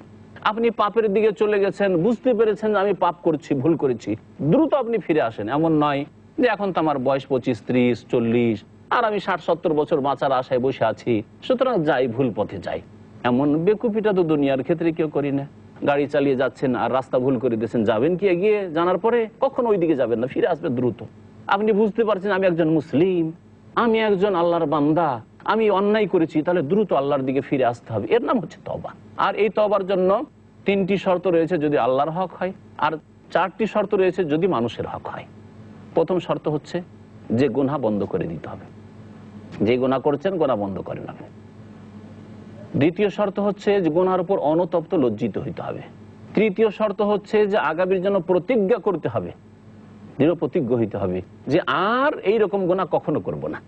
আপনি পাপের দিকে চলে গেছেন, বুঝতে পেরেছেন যে আমি পাপ করছি, ভুল করেছি, দ্রুত আপনি ফিরে আসেন। এমন নয় যে এখন তো আমার বয়স 25, 30, 40 আর আমি 60-70 বছর বাঁচার আশায় বসে আছি, সুতরাং যাই, ভুল পথে যাই। এমন বেকুপিটা তো দুনিয়ার ক্ষেত্রে কেউ করি না। গাড়ি চালিয়ে যাচ্ছেন আর রাস্তা ভুল করে দিয়েছেন, যাবেন কি এগিয়ে, জানার পরে কখনো ওই দিকে যাবেন না, ফিরে আসবে দ্রুত। আপনি বুঝতে পারছেন আমি একজন মুসলিম, আমি একজন আল্লাহর বান্দা, আমি অন্যায় করেছি, তাহলে দ্রুত আল্লাহর দিকে ফিরে আসতে হবে। এর নাম হচ্ছে তওবা। আর এই তওবার জন্য 3টি শর্ত রয়েছে, যদি আল্লাহর হক হয়, আর 4টি শর্ত রয়েছে যদি মানুষের হক হয়। প্রথম শর্ত হচ্ছে যে গুনাহ বন্ধ করে দিতে হবে, যে গুনাহ করছেন গুনাহ বন্ধ করেন আপনি। দ্বিতীয় শর্ত হচ্ছে যে গুনার উপর অনতপ্ত লজ্জিত হইতে হবে। তৃতীয় শর্ত হচ্ছে যে আগামীর জন্য প্রতিজ্ঞা করতে হবে, দৃঢ় প্রতিজ্ঞ হইতে হবে যে আর এই রকম গুনাহ কখনো করব না।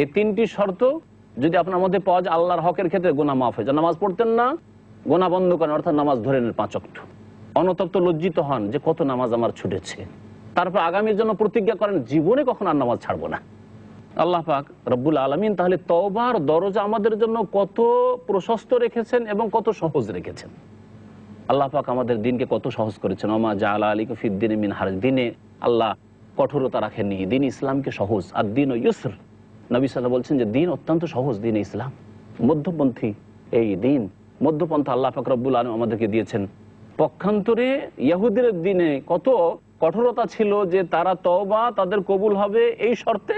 এই 3টি শর্ত যদি আপনার মধ্যে পাওয়া যায়, আল্লাহর হকের ক্ষেত্রে গুনাহ মাফ হয়ে যায়। নামাজ পড়তেন না, গুনাহ বন্ধ করেন, অর্থাৎ নামাজ ধরে নেন 5 ওয়াক্ত। অনতপ্ত লজ্জিত হন যে কত নামাজ আমার ছুটেছে। তারপর আগামীর জন্য প্রতিজ্ঞা করেন জীবনে কখনো আর নামাজ ছাড়বো না। আল্লাহ পাক রব্বুল আলামিন তাহলে তওবার দরজা আমাদের জন্য কত প্রশস্ত রেখেছেন এবং কত সহজ রেখেছেন। আল্লাহ পাক আমাদের দিনকে কত সহজ করেছেন। ওমা জাআলা আলাইকুম ফিদ-দীনি মিন হারাজ, দিনে আল্লাহ কঠোরতা রাখেননি, দিন ইসলামকে সহজ। আর দিন ও ইউসর, নবী সাল্লাল্লাহু বলছেন যে দিন অত্যন্ত সহজ, দিন ইসলাম মধ্যপন্থী। এই দিন মধ্যপন্থা আল্লাহ পাক রব্বুল আলামিন আমাদেরকে দিয়েছেন। পক্ষান্তরে ইহুদির দিনে কত কঠোরতা ছিল যে তারা তওবা তাদের কবুল হবে এই শর্তে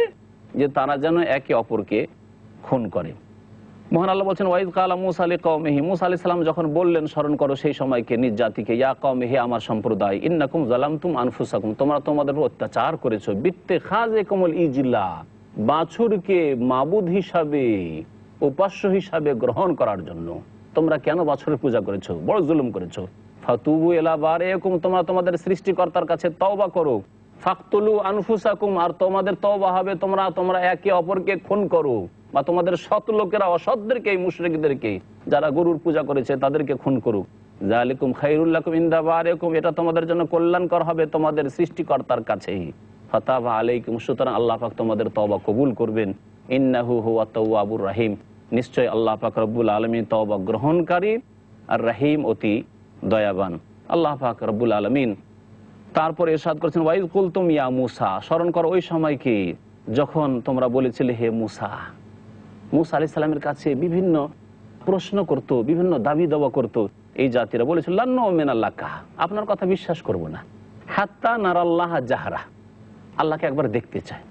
যে তারা যেন একে অপরকে খুন করে। মহান আল্লাহ বলছেন ওয়াইদ কালা মূসা লিকওমিহি, মূসা আলাইহিস সালাম যখন বললেন, স্মরণ করো সেই সময়কে, নিজ জাতিকে, ইয়া কওমি, হে আমার সম্প্রদায়, ইন্নাকুম যালামতুম আনফুসাকুম, তোমরা তোমাদের উপর অত্যাচার করেছো, বিত্তেখাযিকুমুল ইজলা, বাছুরকে মাবুদ হিসাবে, উপাস্য হিসাবে গ্রহণ করার জন্য তোমরা কেন বাছুরের পূজা করেছো, বড় জুলুম করেছো। ফাতুবু ইলা বারিকুম, তোমরা তোমাদের সৃষ্টিকর্তার কাছে তওবা করো। ফাকতুলু আনফুসাকুম, আর তোমাদের তওবা হবে তোমরা একে অপরকে খুন করো, বা তোমাদের সৎ লোকেরা অসৎদেরকে, মুশরিকদেরকে, যারা গরুর পূজা করেছে তাদেরকে খুন করুক। যালিকুম খায়রুল লাকুম ইনদা বারিকুম, এটা তোমাদের জন্য কল্যাণকর হবে তোমাদের সৃষ্টিকর্তার কাছেই। ফাতাবা আলাইকুম, সুতরাং আল্লাহ পাক তোমাদের তওবা কবুল করবেন। ইন্নাহু হুয়া তাওয়াবুর রাহিম, নিশ্চয় আল্লাহ পাক রব্বুল আলামিন তওবা গ্রহণকারী আর রহিম, অতি দয়াবান। আল্লাহ পাক রব্বুল আলামিন তারপরে ইরশাদ করেছেন ওয়াইজ কুলতুম ইয়া মূসা, স্মরণ করো ওই সময়কে যখন তোমরা বলেছিলে হে মূসা। মূসা আলাইহিস সালামের কাছে বিভিন্ন প্রশ্ন করত, বিভিন্ন দাবি দাওয়া করত এই জাতিরা। বলেছিল লান নুমিনা লাকা, আপনার কথা বিশ্বাস করব না, হাত্তা নারাল্লাহ জাহরা, আল্লাহকে একবার দেখতে চায়,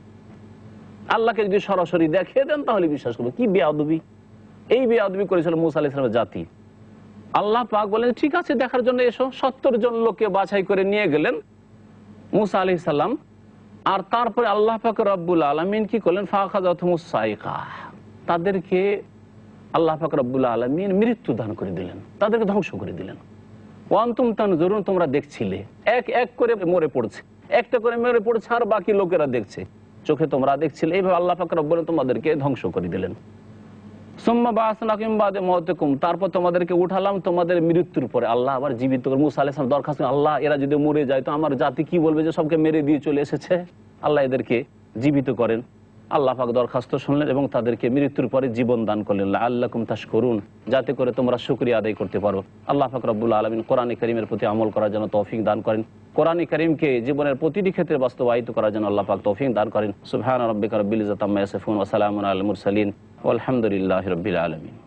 আল্লাহকে যদি সরাসরি দেখিয়ে দেন তাহলে বিশ্বাস করবো। কি বেয়াদবি, এই বেয়াদবি করেছিল মূসা আলাইহিস সালামের জাতি। আল্লাহ পাক বলেন ঠিক আছে, দেখার জন্য এসো। 70 জন লোককে বাছাই করে নিয়ে গেলেন মূসা আলাইহিস সালাম। আর তারপরে আল্লাহ পাক রব্বুল আলামিন কি করলেন, ফাখাযাতুহুমুস সাইকা, তাদেরকে আল্লাহ পাক রব্বুল আলামিন মৃত্যু দান করে দিলেন, তাদেরকে ধ্বংস করে দিলেন। ওয়া আনতুম তানজুরুন, তোমরা দেখছিলে, এক এক করে মরে পড়ছে, একটা করে মরে পড়ছে আর বাকি লোকেরা দেখছে, চোখে তোমরা দেখছিলে। এইভাবে আল্লাহ পাক রব্বুল আলামিন তোমাদেরকে ধ্বংস করে দিলেন। সুম্মা বা'আসনাকুম বা'দা মাউতিকুম, তারপর তোমাদেরকে উঠালাম তোমাদের মৃত্যুর পরে। আল্লাহ আবার জীবিত করে। মূসা আলাইহিস সালাম দরখাস্ত, আল্লাহ এরা যদি মরে যায় তো আমার জাতি কি বলবে যে সবকে মেরে দিয়ে চলে এসেছে, আল্লাহ এদেরকে জীবিত করেন। আল্লাহ পাক দরখাস্ত শুনলেন এবং তাদেরকে মৃত্যুর পরে জীবন দান করলেন, লাআল্লাকুম তাশকুরুন, যাতে করে তোমরা শুকরিয়া আদায় করতে পারো। আল্লাহ পাক রব্বুল আলামিন কোরআনে কারীমের প্রতি আমল করার জন্য তৌফিক দান করেন, কোরআনে কারীমকে জীবনের প্রতিটি ক্ষেত্রে বাস্তবায়িত করার জন্য আল্লাহ পাক তৌফিক দান করেন। সুবহান রাব্বিকা রাব্বিল ইজ্জাতি আম্মা ইয়াসিফুন ওয়া সালামুন আলাল মুরসালিন আলহামদুলিল্লাহি রাব্বিল আলামিন।